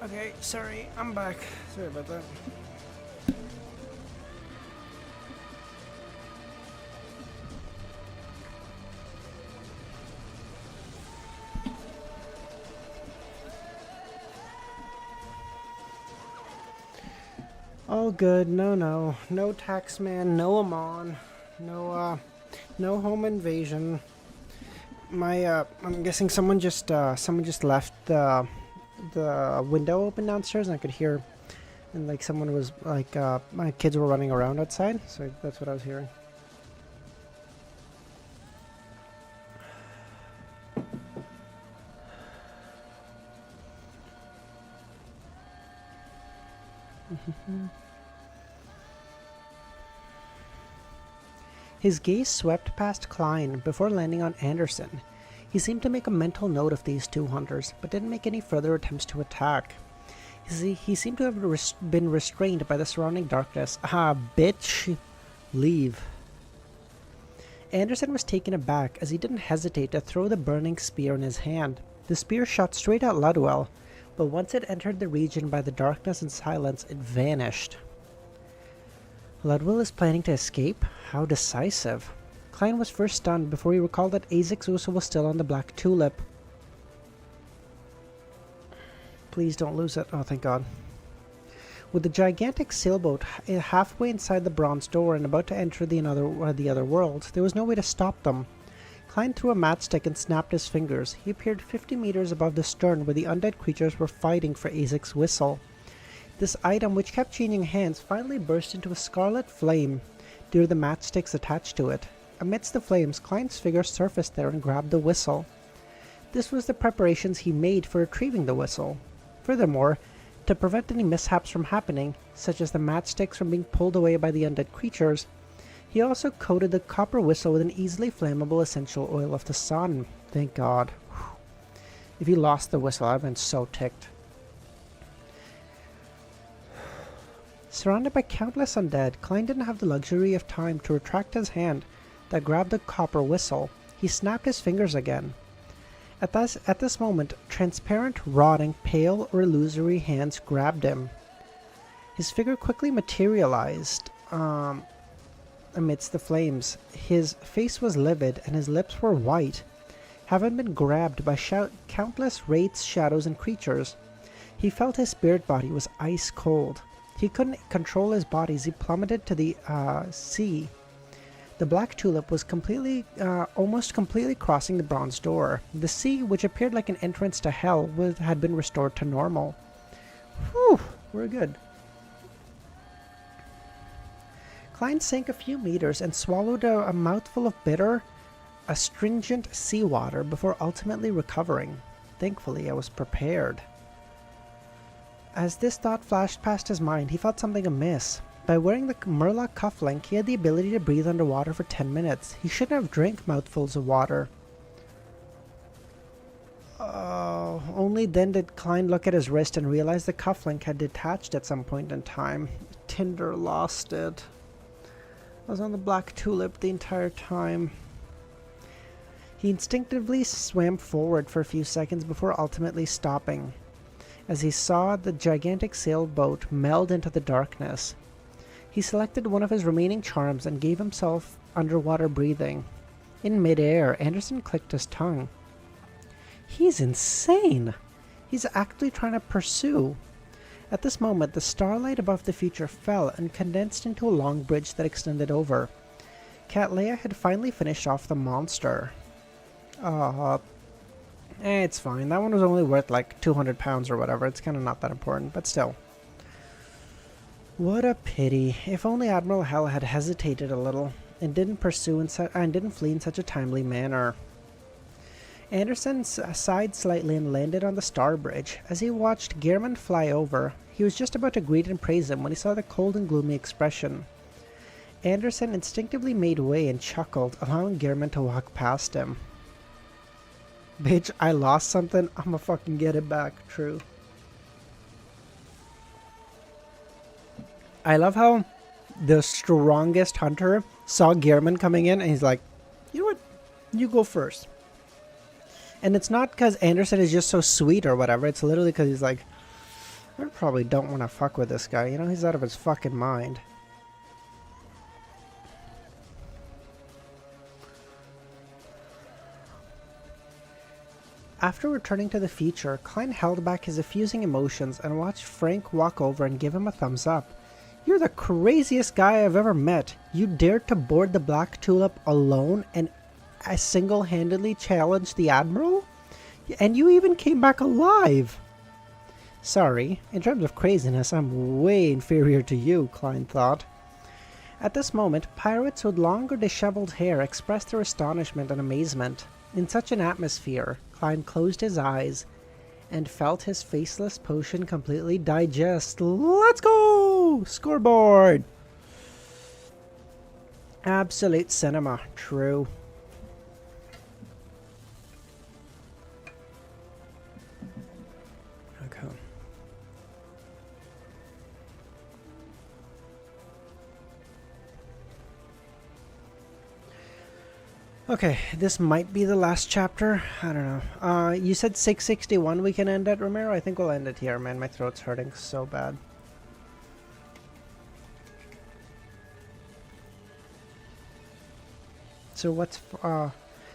S1: Okay, sorry, I'm back. Sorry about that. All good. No taxman, no Amon, no home invasion. I'm guessing someone just left the window open downstairs, and I could hear, and like someone was like, my kids were running around outside, so that's what I was hearing. His gaze swept past Klein before landing on Anderson. He seemed to make a mental note of these two hunters, but didn't make any further attempts to attack. He seemed to have been restrained by the surrounding darkness. Ah, bitch! Leave. Anderson was taken aback as he didn't hesitate to throw the burning spear in his hand. The spear shot straight at Ludwell, but once it entered the region by the darkness and silence, it vanished. Ludwell is planning to escape? How decisive. Klein was first stunned before he recalled that Azek's whistle was still on the black tulip. Please don't lose it. Oh, thank God. With the gigantic sailboat halfway inside the bronze door and about to enter the other world, there was no way to stop them. Klein threw a matchstick and snapped his fingers. He appeared 50 meters above the stern where the undead creatures were fighting for Azek's whistle. This item, which kept changing hands, finally burst into a scarlet flame due to the matchsticks attached to it. Amidst the flames, Klein's figure surfaced there and grabbed the whistle. This was the preparations he made for retrieving the whistle. Furthermore, to prevent any mishaps from happening, such as the matchsticks from being pulled away by the undead creatures, he also coated the copper whistle with an easily flammable essential oil of the sun. Thank God. Whew. If he lost the whistle, I'd have been so ticked. Surrounded by countless undead, Klein didn't have the luxury of time to retract his hand that grabbed the copper whistle. He snapped his fingers again. At this moment, transparent, rotting, pale, or illusory hands grabbed him. His figure quickly materialized amidst the flames. His face was livid and his lips were white, having been grabbed by countless wraiths, shadows, and creatures. He felt his spirit body was ice cold. He couldn't control his body as he plummeted to the sea. The black tulip was almost completely crossing the bronze door. The sea, which appeared like an entrance to hell, had been restored to normal. Whew, we're good. Klein sank a few meters and swallowed a mouthful of bitter, astringent seawater before ultimately recovering. Thankfully, I was prepared. As this thought flashed past his mind, he felt something amiss. By wearing the Murloc cufflink, he had the ability to breathe underwater for 10 minutes. He shouldn't have drank mouthfuls of water. Only then did Klein look at his wrist and realize the cufflink had detached at some point in time. Tinder lost it. I was on the black tulip the entire time. He instinctively swam forward for a few seconds before ultimately stopping, as he saw the gigantic sailboat meld into the darkness. He selected one of his remaining charms and gave himself underwater breathing. In midair, Anderson clicked his tongue. He's insane! He's actively trying to pursue. At this moment, the starlight above the future fell and condensed into a long bridge that extended over. Cattleya had finally finished off the monster. It's fine. That one was only worth like 200 pounds or whatever. It's kind of not that important, but still. What a pity. If only Admiral Hell had hesitated a little and didn't flee in such a timely manner. Anderson sighed slightly and landed on the star bridge. As he watched Gehrman fly over, he was just about to greet and praise him when he saw the cold and gloomy expression. Anderson instinctively made way and chuckled, allowing Gehrman to walk past him. Bitch, I lost something. I'ma fucking get it back. True. I love how the strongest hunter saw Gehrman coming in and he's like, you know what? You go first. And it's not because Anderson is just so sweet or whatever. It's literally because he's like, I probably don't want to fuck with this guy. You know, he's out of his fucking mind. After returning to the future, Klein held back his effusing emotions and watched Frank walk over and give him a thumbs up. You're the craziest guy I've ever met. You dared to board the Black Tulip alone and single-handedly challenged the Admiral? And you even came back alive! Sorry, in terms of craziness, I'm way inferior to you, Klein thought. At this moment, pirates with long or disheveled hair expressed their astonishment and amazement. In such an atmosphere, Klein closed his eyes and felt his faceless potion completely digest. Let's go! Scoreboard! Absolute cinema. True. Okay. Okay, this might be the last chapter. I don't know. You said 661 we can end at, Romero? I think we'll end it here, man. My throat's hurting so bad. So what's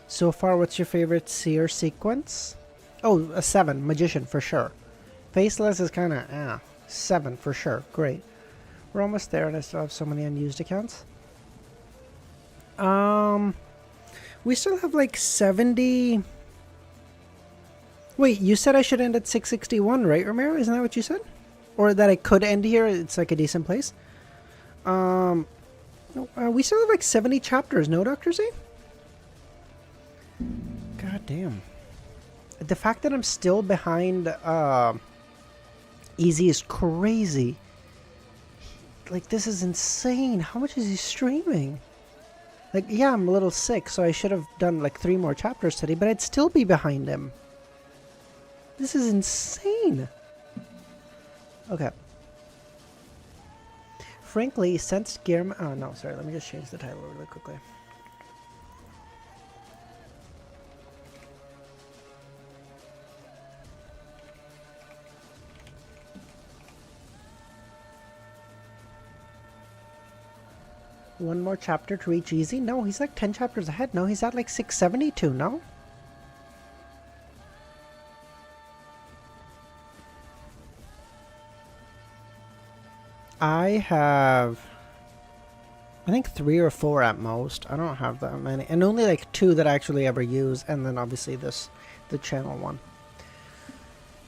S1: so far? What's your favorite seer sequence? Oh, a 7, Magician for sure. Faceless is kind of 7 for sure. Great. We're almost there, and I still have so many unused accounts. We still have like 70. Wait, you said I should end at 661, right, Romero? Isn't that what you said? Or that I could end here? It's like a decent place. We still have like 70 chapters, no, Dr. Z? God damn. The fact that I'm still behind Easy is crazy. Like, this is insane. How much is he streaming? Like, yeah, I'm a little sick, so I should have done like 3 more chapters today, but I'd still be behind him. This is insane. Okay. Frankly, sensed Guillermo... Oh, no, sorry. Let me just change the title really quickly. One more chapter to reach Easy? No, he's like 10 chapters ahead. No, he's at like 672, no? I have... I think 3 or 4 at most. I don't have that many. And only like 2 that I actually ever use. And then obviously this, the channel one.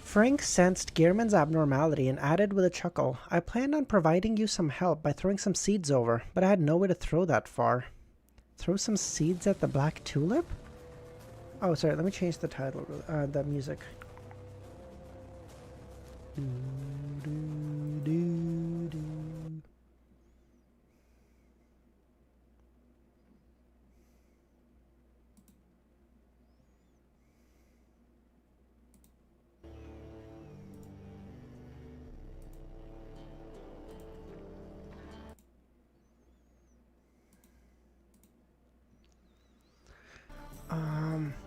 S1: Frank sensed Gearman's abnormality and added with a chuckle, I planned on providing you some help by throwing some seeds over, but I had no way to throw that far. Throw some seeds at the Black Tulip? Oh, sorry, let me change the title, the music.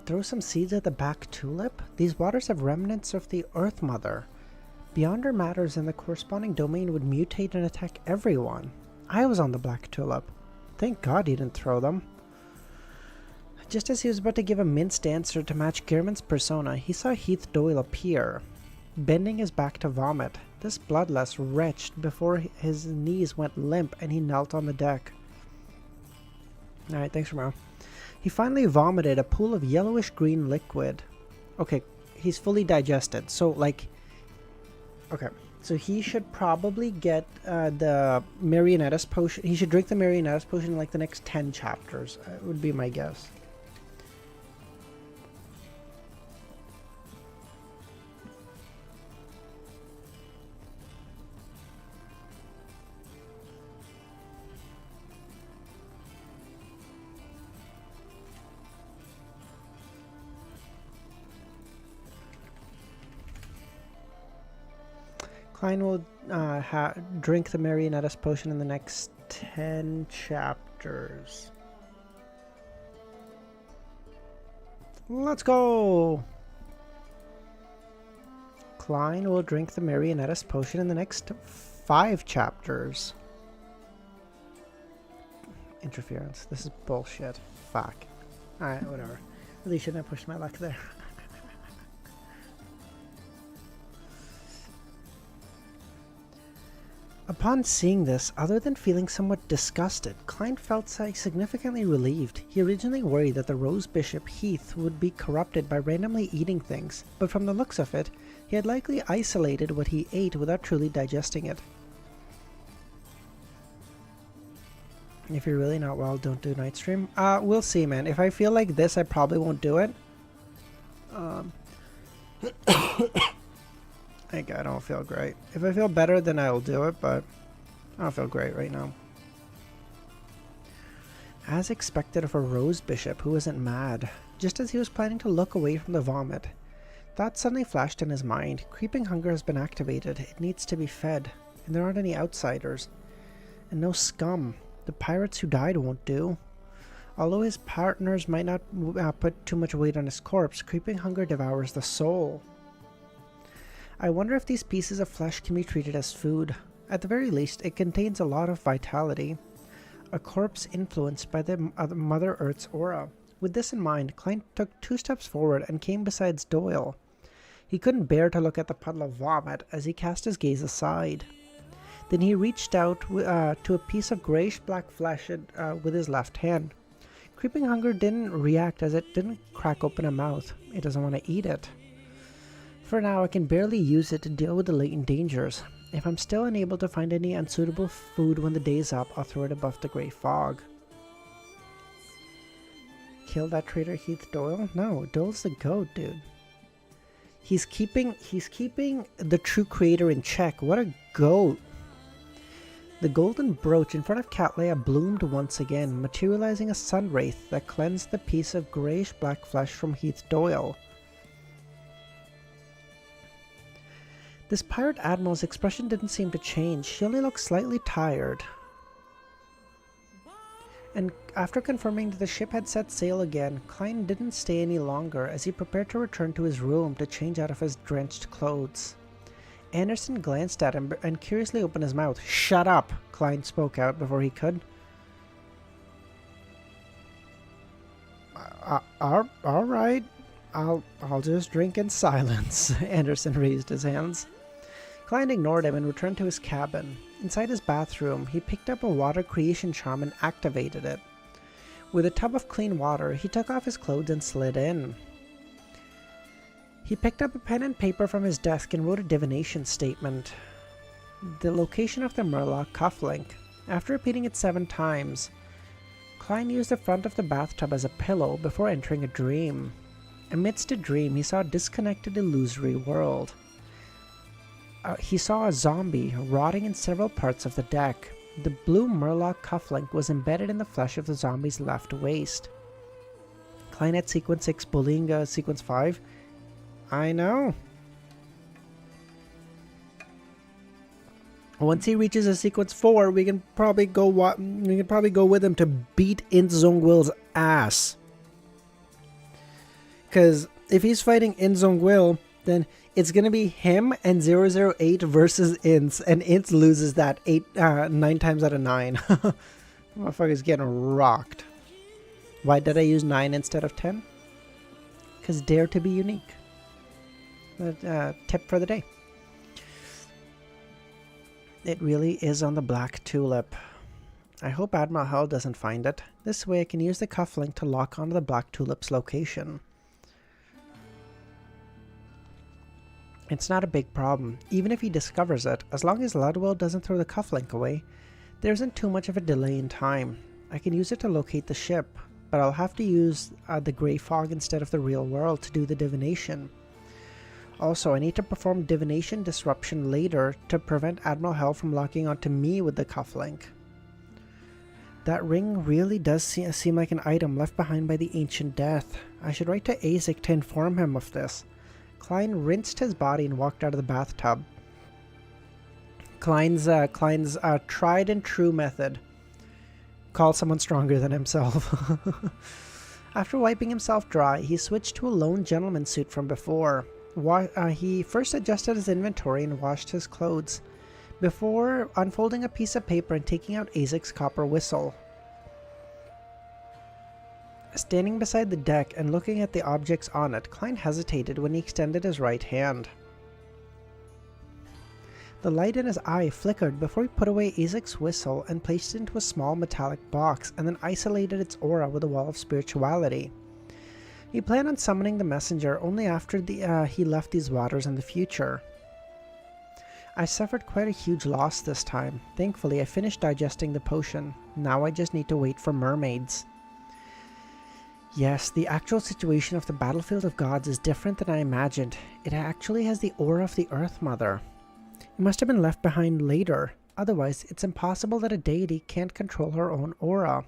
S1: Throw some seeds at the Black Tulip? These waters have remnants of the Earth Mother. Beyonder matters in the corresponding domain would mutate and attack everyone. I was on the Black Tulip. Thank God he didn't throw them. Just as he was about to give a minced answer to match Gearman's persona, he saw Heath Doyle appear, bending his back to vomit. This bloodlust retched before his knees went limp and he knelt on the deck. Alright, thanks, Romero. He finally vomited a pool of yellowish-green liquid. Okay, he's fully digested. So, like... Okay, so he should probably get the Marionettas potion. He should drink the Marionettas potion in, like, the next 10 chapters. Would be my guess. Klein will drink the Marionettas potion in the next 10 chapters. Let's go! Klein will drink the Marionettis potion in the next 5 chapters. Interference. This is bullshit. Fuck. Alright, whatever. Really shouldn't have pushed my luck there. Upon seeing this, other than feeling somewhat disgusted, Klein felt significantly relieved. He originally worried that the Rose Bishop Heath would be corrupted by randomly eating things, but from the looks of it, he had likely isolated what he ate without truly digesting it. If you're really not well, don't do night stream. We'll see, man. If I feel like this, I probably won't do it. I don't feel great. If I feel better, then I will do it, but I don't feel great right now. As expected of a Rose Bishop who wasn't mad, just as he was planning to look away from the vomit, thoughts suddenly flashed in his mind. Creeping hunger has been activated. It needs to be fed, and there aren't any outsiders. And no scum. The pirates who died won't do. Although his partners might not put too much weight on his corpse, creeping hunger devours the soul. I wonder if these pieces of flesh can be treated as food. At the very least, it contains a lot of vitality. A corpse influenced by the Mother Earth's aura. With this in mind, Klein took 2 steps forward and came beside Doyle. He couldn't bear to look at the puddle of vomit as he cast his gaze aside. Then he reached out to a piece of grayish-black flesh with his left hand. Creeping hunger didn't react as it didn't crack open a mouth. It doesn't want to eat it. For now, I can barely use it to deal with the latent dangers. If I'm still unable to find any unsuitable food when the day's up, I'll throw it above the grey fog. Kill that traitor Heath Doyle? No, Doyle's the goat, dude. He's keeping the true creator in check. What a goat. The golden brooch in front of Cattleya bloomed once again, materializing a sun wraith that cleansed the piece of greyish-black flesh from Heath Doyle. This pirate admiral's expression didn't seem to change. She only looked slightly tired. And after confirming that the ship had set sail again, Klein didn't stay any longer as he prepared to return to his room to change out of his drenched clothes. Anderson glanced at him and curiously opened his mouth. "Shut up!" Klein spoke out before he could. All right. I'll just drink in silence." Anderson raised his hands. Klein ignored him and returned to his cabin. Inside his bathroom, he picked up a water creation charm and activated it. With a tub of clean water, he took off his clothes and slid in. He picked up a pen and paper from his desk and wrote a divination statement. The location of the Murloc cufflink. After repeating it 7 times, Klein used the front of the bathtub as a pillow before entering a dream. Amidst a dream, he saw a disconnected, illusory world. He saw a zombie rotting in several parts of the deck. The blue Murloc cufflink was embedded in the flesh of the zombie's left waist. Klein at sequence 6 bullying sequence 5. I know. Once he reaches a sequence 4, we can probably go with him to beat Inzongwill's ass. Because if he's fighting Inzongwill, then it's going to be him and 008 versus Inz, and Inz loses that 9 times out of 9. Motherfucker's getting rocked. Why did I use 9 instead of 10? Because dare to be unique. Tip for the day. It really is on the Black Tulip. I hope Admiral Hell doesn't find it. This way I can use the cufflink to lock onto the Black Tulip's location. It's not a big problem. Even if he discovers it, as long as Ludwell doesn't throw the cufflink away, there isn't too much of a delay in time. I can use it to locate the ship, but I'll have to use the Grey Fog instead of the real world to do the divination. Also, I need to perform divination disruption later to prevent Admiral Hell from locking onto me with the cufflink. That ring really does seem like an item left behind by the Ancient Death. I should write to Azek to inform him of this. Klein rinsed his body and walked out of the bathtub. Klein's tried and true method. Call someone stronger than himself. After wiping himself dry, he switched to a lone gentleman suit from before. He first adjusted his inventory and washed his clothes before unfolding a piece of paper and taking out Isaac's copper whistle. Standing beside the deck and looking at the objects on it, Klein hesitated when he extended his right hand. The light in his eye flickered before he put away Isaac's whistle and placed it into a small metallic box and then isolated its aura with a wall of spirituality. He planned on summoning the messenger only after he left these waters in the future. I suffered quite a huge loss this time. Thankfully, I finished digesting the potion. Now I just need to wait for mermaids. Yes, the actual situation of the battlefield of gods is different than I imagined. It actually has the aura of the Earth Mother. It must have been left behind later. Otherwise, it's impossible that a deity can't control her own aura.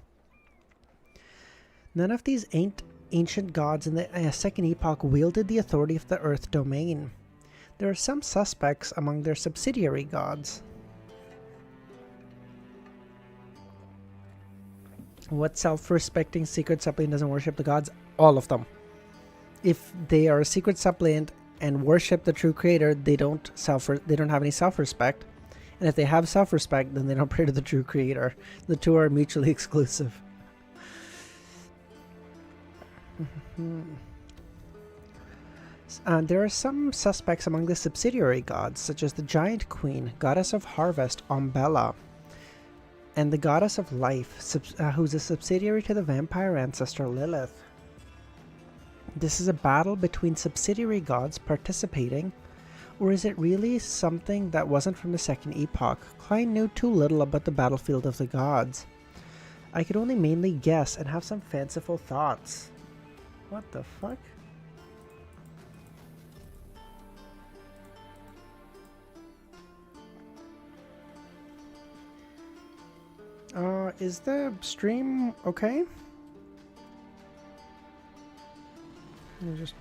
S1: None of these ancient gods in the Second Epoch wielded the authority of the Earth domain. There are some suspects among their subsidiary gods. What self-respecting secret suppliant doesn't worship the gods? All of them. If they are a secret suppliant and worship the true creator, they don't have any self-respect. And if they have self-respect, then they don't pray to the true creator. The two are mutually exclusive. There are some suspects among the subsidiary gods, such as the giant queen, goddess of harvest, Umbella, and the goddess of life, who's a subsidiary to the vampire ancestor Lilith. This is a battle between subsidiary gods participating, or is it really something that wasn't from the Second Epoch? Klein knew too little about the battlefield of the gods. I could only mainly guess and have some fanciful thoughts. What the fuck? Is the stream okay? Is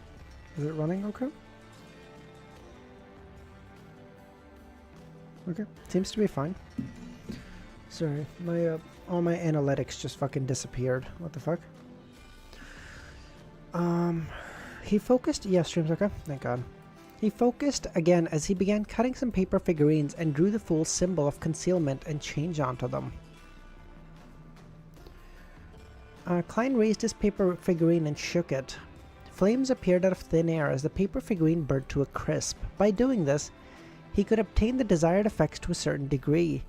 S1: it running okay? Okay, seems to be fine. Sorry, my all my analytics just fucking disappeared. What the fuck? He focused. Yeah, stream's okay. Thank God. He focused again as he began cutting some paper figurines and drew the full symbol of concealment and change onto them. Klein raised his paper figurine and shook it. Flames appeared out of thin air as the paper figurine burned to a crisp. By doing this, he could obtain the desired effects to a certain degree.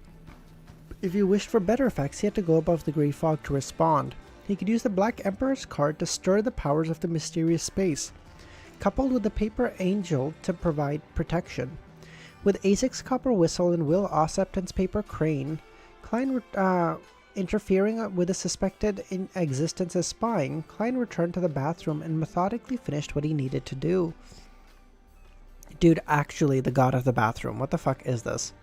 S1: If he wished for better effects, he had to go above the grey fog to respond. He could use the Black Emperor's card to stir the powers of the mysterious space, coupled with the paper angel to provide protection. With Isaac's copper whistle and Will Ossepton's paper crane, Klein interfering with the suspected in existence as spying, Klein returned to the bathroom and methodically finished what he needed to do. Dude, actually the god of the bathroom. What the fuck is this?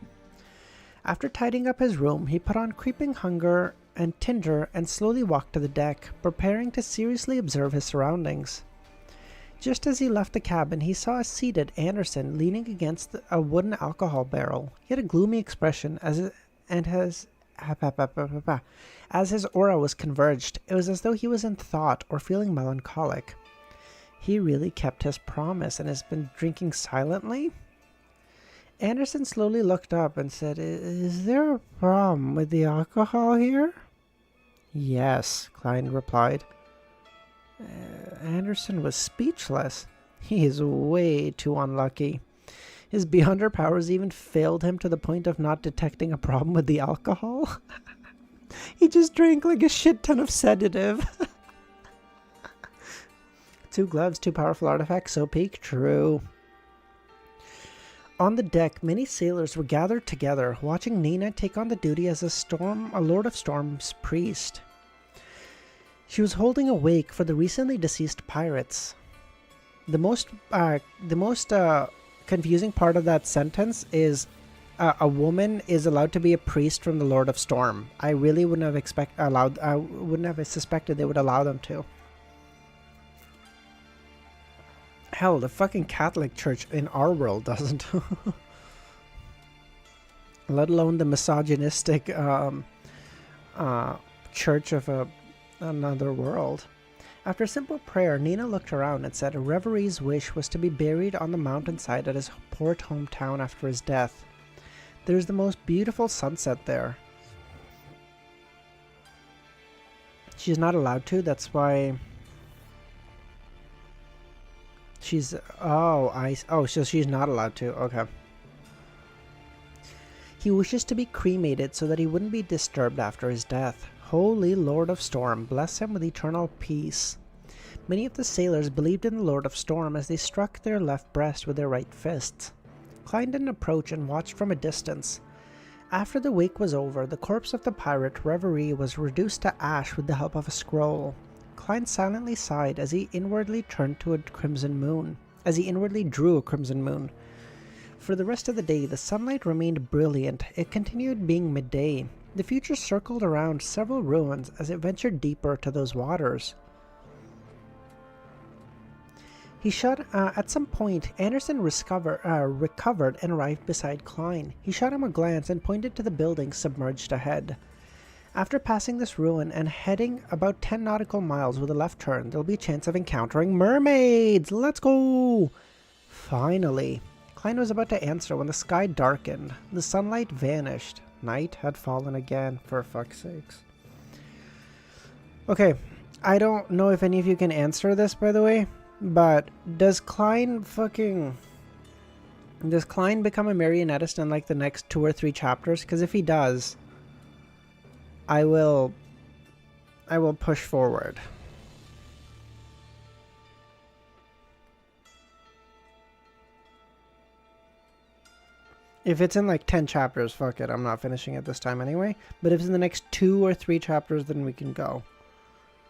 S1: After tidying up his room, he put on creeping hunger and tinder and slowly walked to the deck, preparing to seriously observe his surroundings. Just as he left the cabin, he saw a seated Anderson leaning against a wooden alcohol barrel. He had a gloomy expression as his aura was converged. It was as though he was in thought or feeling melancholic. He really kept his promise and has been drinking silently? Anderson slowly looked up and said, "Is there a problem with the alcohol here?" "Yes," Klein replied. Anderson was speechless. He is way too unlucky. His beyonder powers even failed him to the point of not detecting a problem with the alcohol. He just drank like a shit ton of sedative. 2 gloves, 2 powerful artifacts, so peak. True. On the deck, many sailors were gathered together, watching Nina take on the duty as a Lord of Storm's priest. She was holding a wake for the recently deceased pirates. The most confusing part of that sentence is a woman is allowed to be a priest from the Lord of Storm. I really wouldn't have suspected they would allow them to. Hell, the fucking Catholic Church in our world doesn't. Let alone the misogynistic church of another world. After a simple prayer, Nina looked around and said Reverie's wish was to be buried on the mountainside at his port hometown after his death. There's the most beautiful sunset there. She's not allowed to, that's why... She's... Oh, so she's not allowed to, okay. He wishes to be cremated so that he wouldn't be disturbed after his death. Holy Lord of Storm, bless him with eternal peace. Many of the sailors believed in the Lord of Storm as they struck their left breast with their right fists. Klein didn't approach and watched from a distance. After the wake was over, the corpse of the pirate Reverie was reduced to ash with the help of a scroll. Klein silently sighed as he inwardly drew a crimson moon. For the rest of the day, the sunlight remained brilliant. It continued being midday. The future circled around several ruins as it ventured deeper to those waters. At some point, Anderson recovered and arrived beside Klein. He shot him a glance and pointed to the building submerged ahead. After passing this ruin and heading about 10 nautical miles with a left turn, there'll be a chance of encountering mermaids! Let's go! Finally. Klein was about to answer when the sky darkened. The sunlight vanished. Night had fallen again, for fuck's sakes. Okay, I don't know if any of you can answer this, by the way, but does Klein become a marionettist in like the next 2 or 3 chapters? Because if he does, I will push forward. If it's in like 10 chapters, fuck it, I'm not finishing it this time anyway. But if it's in the next 2 or 3 chapters, then we can go.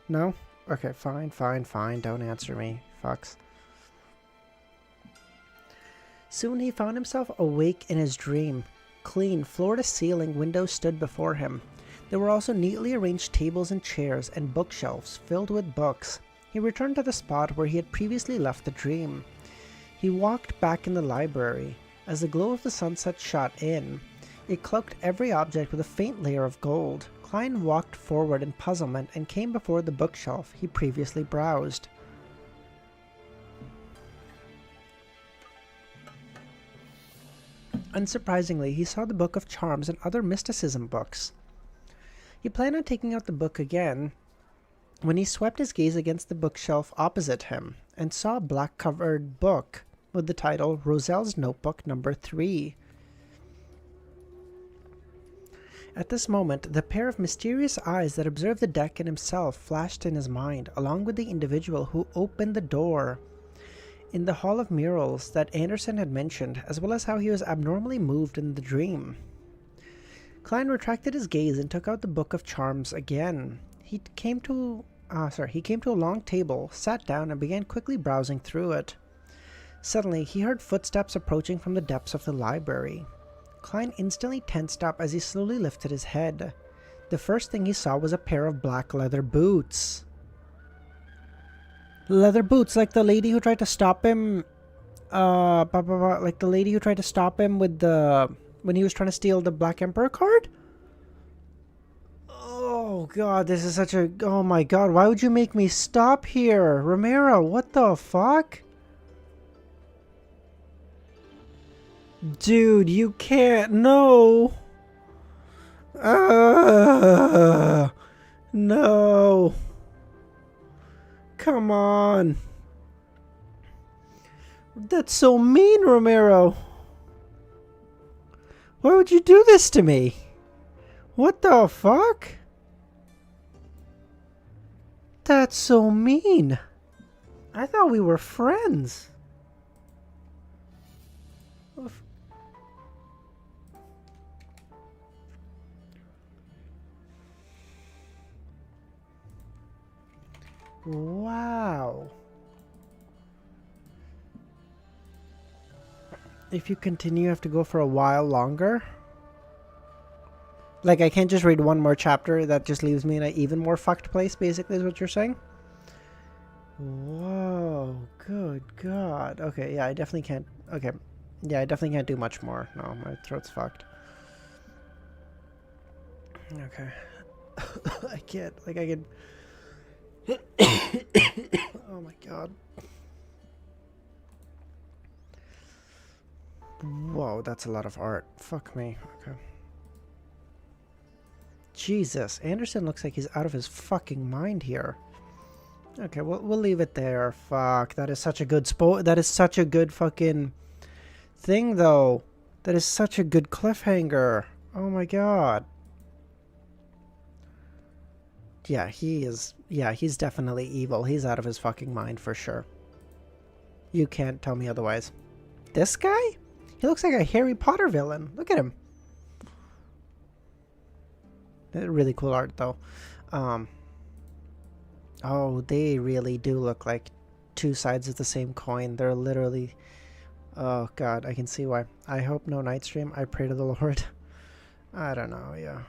S1: No? Okay, fine. Don't answer me. Fucks. Soon he found himself awake in his dream. Clean, floor-to-ceiling windows stood before him. There were also neatly arranged tables and chairs and bookshelves filled with books. He returned to the spot where he had previously left the dream. He walked back in the library. As the glow of the sunset shot in, it cloaked every object with a faint layer of gold. Klein walked forward in puzzlement and came before the bookshelf he previously browsed. Unsurprisingly, he saw the Book of Charms and other mysticism books. He planned on taking out the book again when he swept his gaze against the bookshelf opposite him and saw a black-covered book with the title Roselle's Notebook Number 3. At this moment, the pair of mysterious eyes that observed the deck and himself flashed in his mind, along with the individual who opened the door in the Hall of Murals that Anderson had mentioned, as well as how he was abnormally moved in the dream. Klein retracted his gaze and took out the Book of Charms again. He came to a long table, sat down, and began quickly browsing through it. Suddenly, he heard footsteps approaching from the depths of the library. Klein instantly tensed up as he slowly lifted his head. The first thing he saw was a pair of black leather boots. Leather boots, like the lady who tried to stop him, like the lady who tried to stop him with when he was trying to steal the Black Emperor card? Oh god, this is such a... Oh my god, why would you make me stop here? Romero, what the fuck? Dude, you can't. No. No. Come on. That's so mean, Romero. Why would you do this to me? What the fuck? That's so mean. I thought we were friends. Wow. If you continue, you have to go for a while longer. Like, I can't just read one more chapter. That just leaves me in an even more fucked place, basically, is what you're saying? Whoa. Good God. Okay, yeah, I definitely can't... Okay. Yeah, I definitely can't do much more. No, my throat's fucked. Okay. I can't... Like, I can... Oh my god. Whoa, that's a lot of art. Fuck me. Okay. Jesus, Anderson looks like he's out of his fucking mind here. Okay, we'll leave it there. Fuck, that is such a good that is such a good fucking thing, though. That is such a good cliffhanger. Oh my god. Yeah, he's definitely evil. He's out of his fucking mind for sure. You can't tell me otherwise. This guy? He looks like a Harry Potter villain. Look at him. Really cool art, though. Oh, they really do look like two sides of the same coin. They're literally... Oh, God, I can see why. I hope no night stream. I pray to the Lord. I don't know, yeah.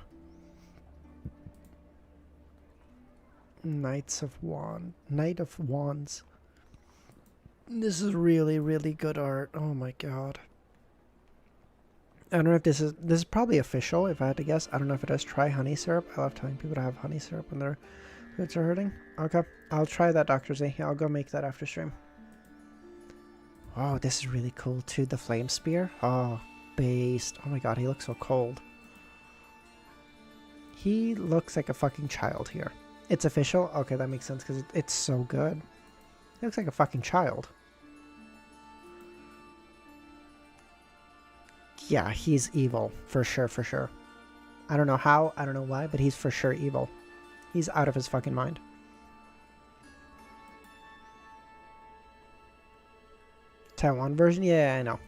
S1: Knight of Wands. This is really, really good art. Oh my god. I don't know if this is probably official, if I had to guess. I don't know if it has try honey syrup. I love telling people to have honey syrup when their throats are hurting. Okay, I'll try that, Dr. Z. I'll go make that after stream. Oh, this is really cool too. The flame spear. Oh, based. Oh my god, he looks so cold. He looks like a fucking child here. It's official? Okay, that makes sense because it's so good. He looks like a fucking child. Yeah, he's evil. For sure, for sure. I don't know how, I don't know why, but he's for sure evil. He's out of his fucking mind. Taiwan version? Yeah, I know.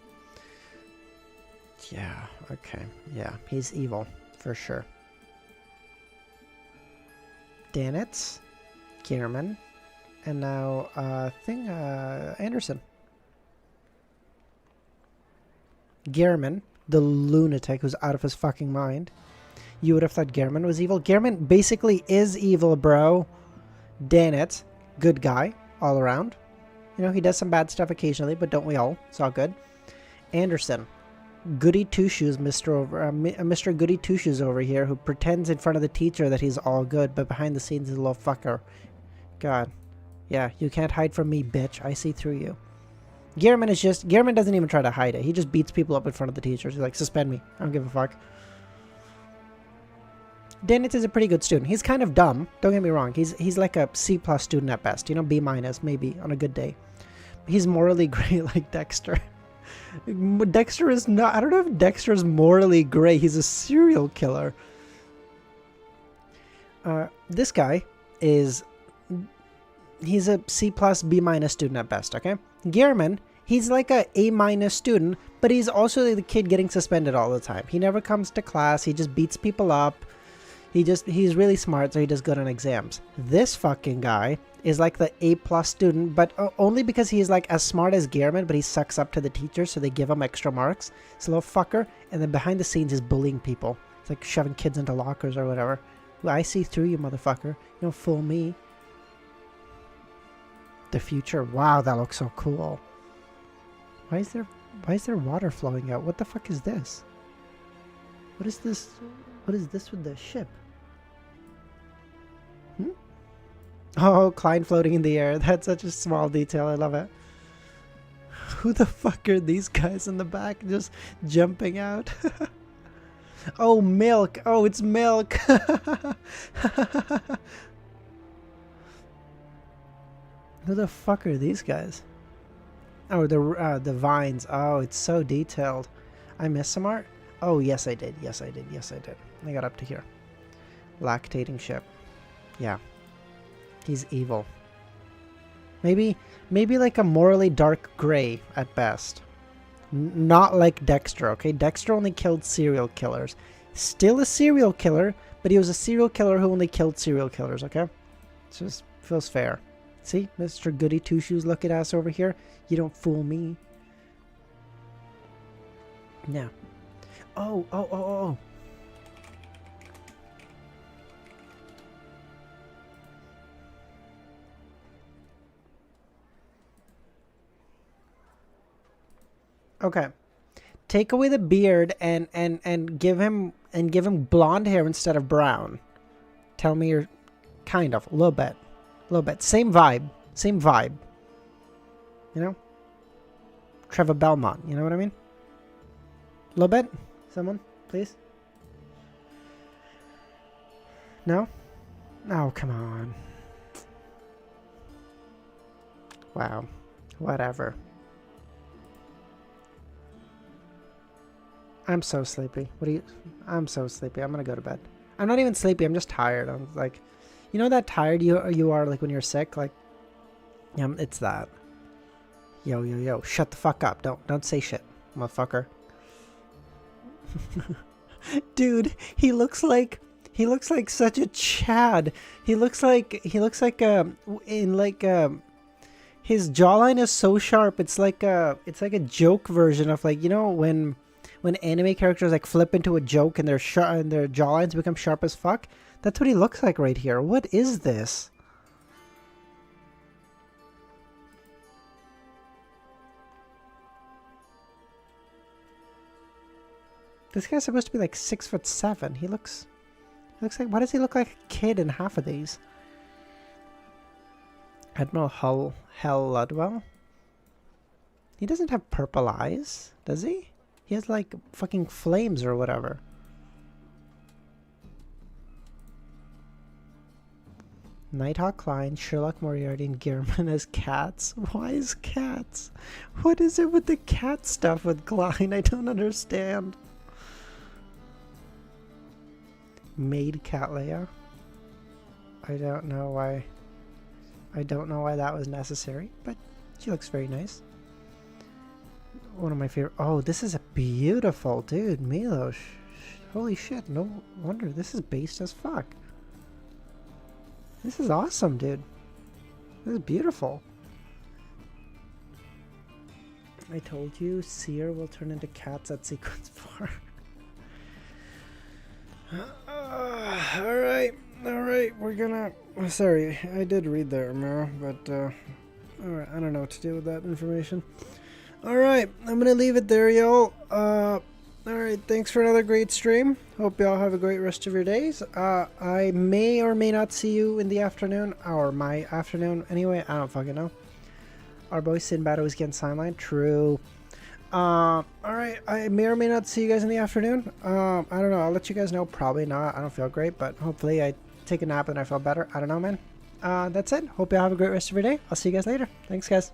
S1: Yeah, okay. Yeah, he's evil. For sure. Danitz, Gearman, and now Anderson. Gearman, the lunatic who's out of his fucking mind. You would have thought Gearman was evil. Gearman basically is evil, bro. Danitz, good guy all around. You know, he does some bad stuff occasionally, but don't we all? It's all good. Anderson, Goody Two-Shoes, Mr. Goody Two-Shoes over here, who pretends in front of the teacher that he's all good, but behind the scenes he's a little fucker. God. Yeah, you can't hide from me, bitch. I see through you. Gearman doesn't even try to hide it. He just beats people up in front of the teachers. He's like, suspend me. I don't give a fuck. Danitz is a pretty good student. He's kind of dumb. Don't get me wrong. He's like a C+ student at best. You know, B- maybe on a good day. He's morally great like Dexter. Dexter is not... I don't know if Dexter is morally great. He's a serial killer. This guy is... He's a C+, B- student at best, okay? Gearman, he's like a A- student, but he's also the kid getting suspended all the time. He never comes to class. He just beats people up. He's really smart, so he does good on exams. This fucking guy is like the A+ student, but only because he's like as smart as Gearman, but he sucks up to the teachers, so they give him extra marks. It's a little fucker, and then behind the scenes he's bullying people. It's like shoving kids into lockers or whatever. Well, I see through you, motherfucker. You don't fool me. The future. Wow, that looks so cool. Why is there water flowing out? What the fuck is this? What is this? What is this with the ship? Oh, Klein floating in the air. That's such a small detail. I love it. Who the fuck are these guys in the back just jumping out? Oh, milk. Oh, it's milk. Who the fuck are these guys? Oh, the vines. Oh, it's so detailed. I missed some art? Oh, yes I did. Yes I did. Yes I did. I got up to here. Lactating ship. Yeah. He's evil. Maybe like a morally dark gray at best. Not like Dexter, okay? Dexter only killed serial killers. Still a serial killer, but he was a serial killer who only killed serial killers, okay? It just feels fair. See, Mr. Goody Two-Shoes looking ass over here. You don't fool me. Yeah. Oh. Okay. Take away the beard and give him blonde hair instead of brown. Tell me you're kind of a little bit. A little bit. Same vibe. Same vibe. You know? Trevor Belmont. You know what I mean? A little bit? Someone, please? No? Oh, come on. Wow. Whatever. I'm so sleepy. What do you... I'm so sleepy. I'm gonna go to bed. I'm not even sleepy. I'm just tired. I'm like... You know that tired you are like when you're sick? Like... it's that. Yo, yo, yo. Shut the fuck up. Don't say shit, motherfucker. Dude, he looks like such a Chad. He looks like his jawline is so sharp. It's like a joke version of, like, you know, when anime characters like flip into a joke and their jawlines become sharp as fuck. That's what he looks like right here. What is this? This guy's supposed to be like 6'7". He looks like, why does he look like a kid in half of these? Admiral Hell Ludwell? He doesn't have purple eyes, does he? He has like fucking flames or whatever. Nighthawk Klein, Sherlock Moriarty, and Gehrman as cats. Why is cats? What is it with the cat stuff with Klein? I don't understand. Maid Cat Leia. I don't know why that was necessary, but she looks very nice. One of my favorite. Oh, this is a beautiful dude, Milos. Holy shit! No wonder this is based as fuck. This is awesome, dude. This is beautiful. I told you, Seer will turn into cats at sequence 4. Alright, we're gonna... Sorry, I did read there, Mara, but, alright, I don't know what to do with that information. Alright, I'm gonna leave it there, y'all. Alright, thanks for another great stream. Hope y'all have a great rest of your days. I may or may not see you in the afternoon, or my afternoon, anyway, I don't fucking know. Our boy Sinbad always getting sidelined, true. Alright, I may or may not see you guys in the afternoon. I don't know, I'll let you guys know, probably not, I don't feel great, but hopefully I take a nap and I feel better, I don't know, man. That's it, hope y'all have a great rest of your day, I'll see you guys later, thanks guys.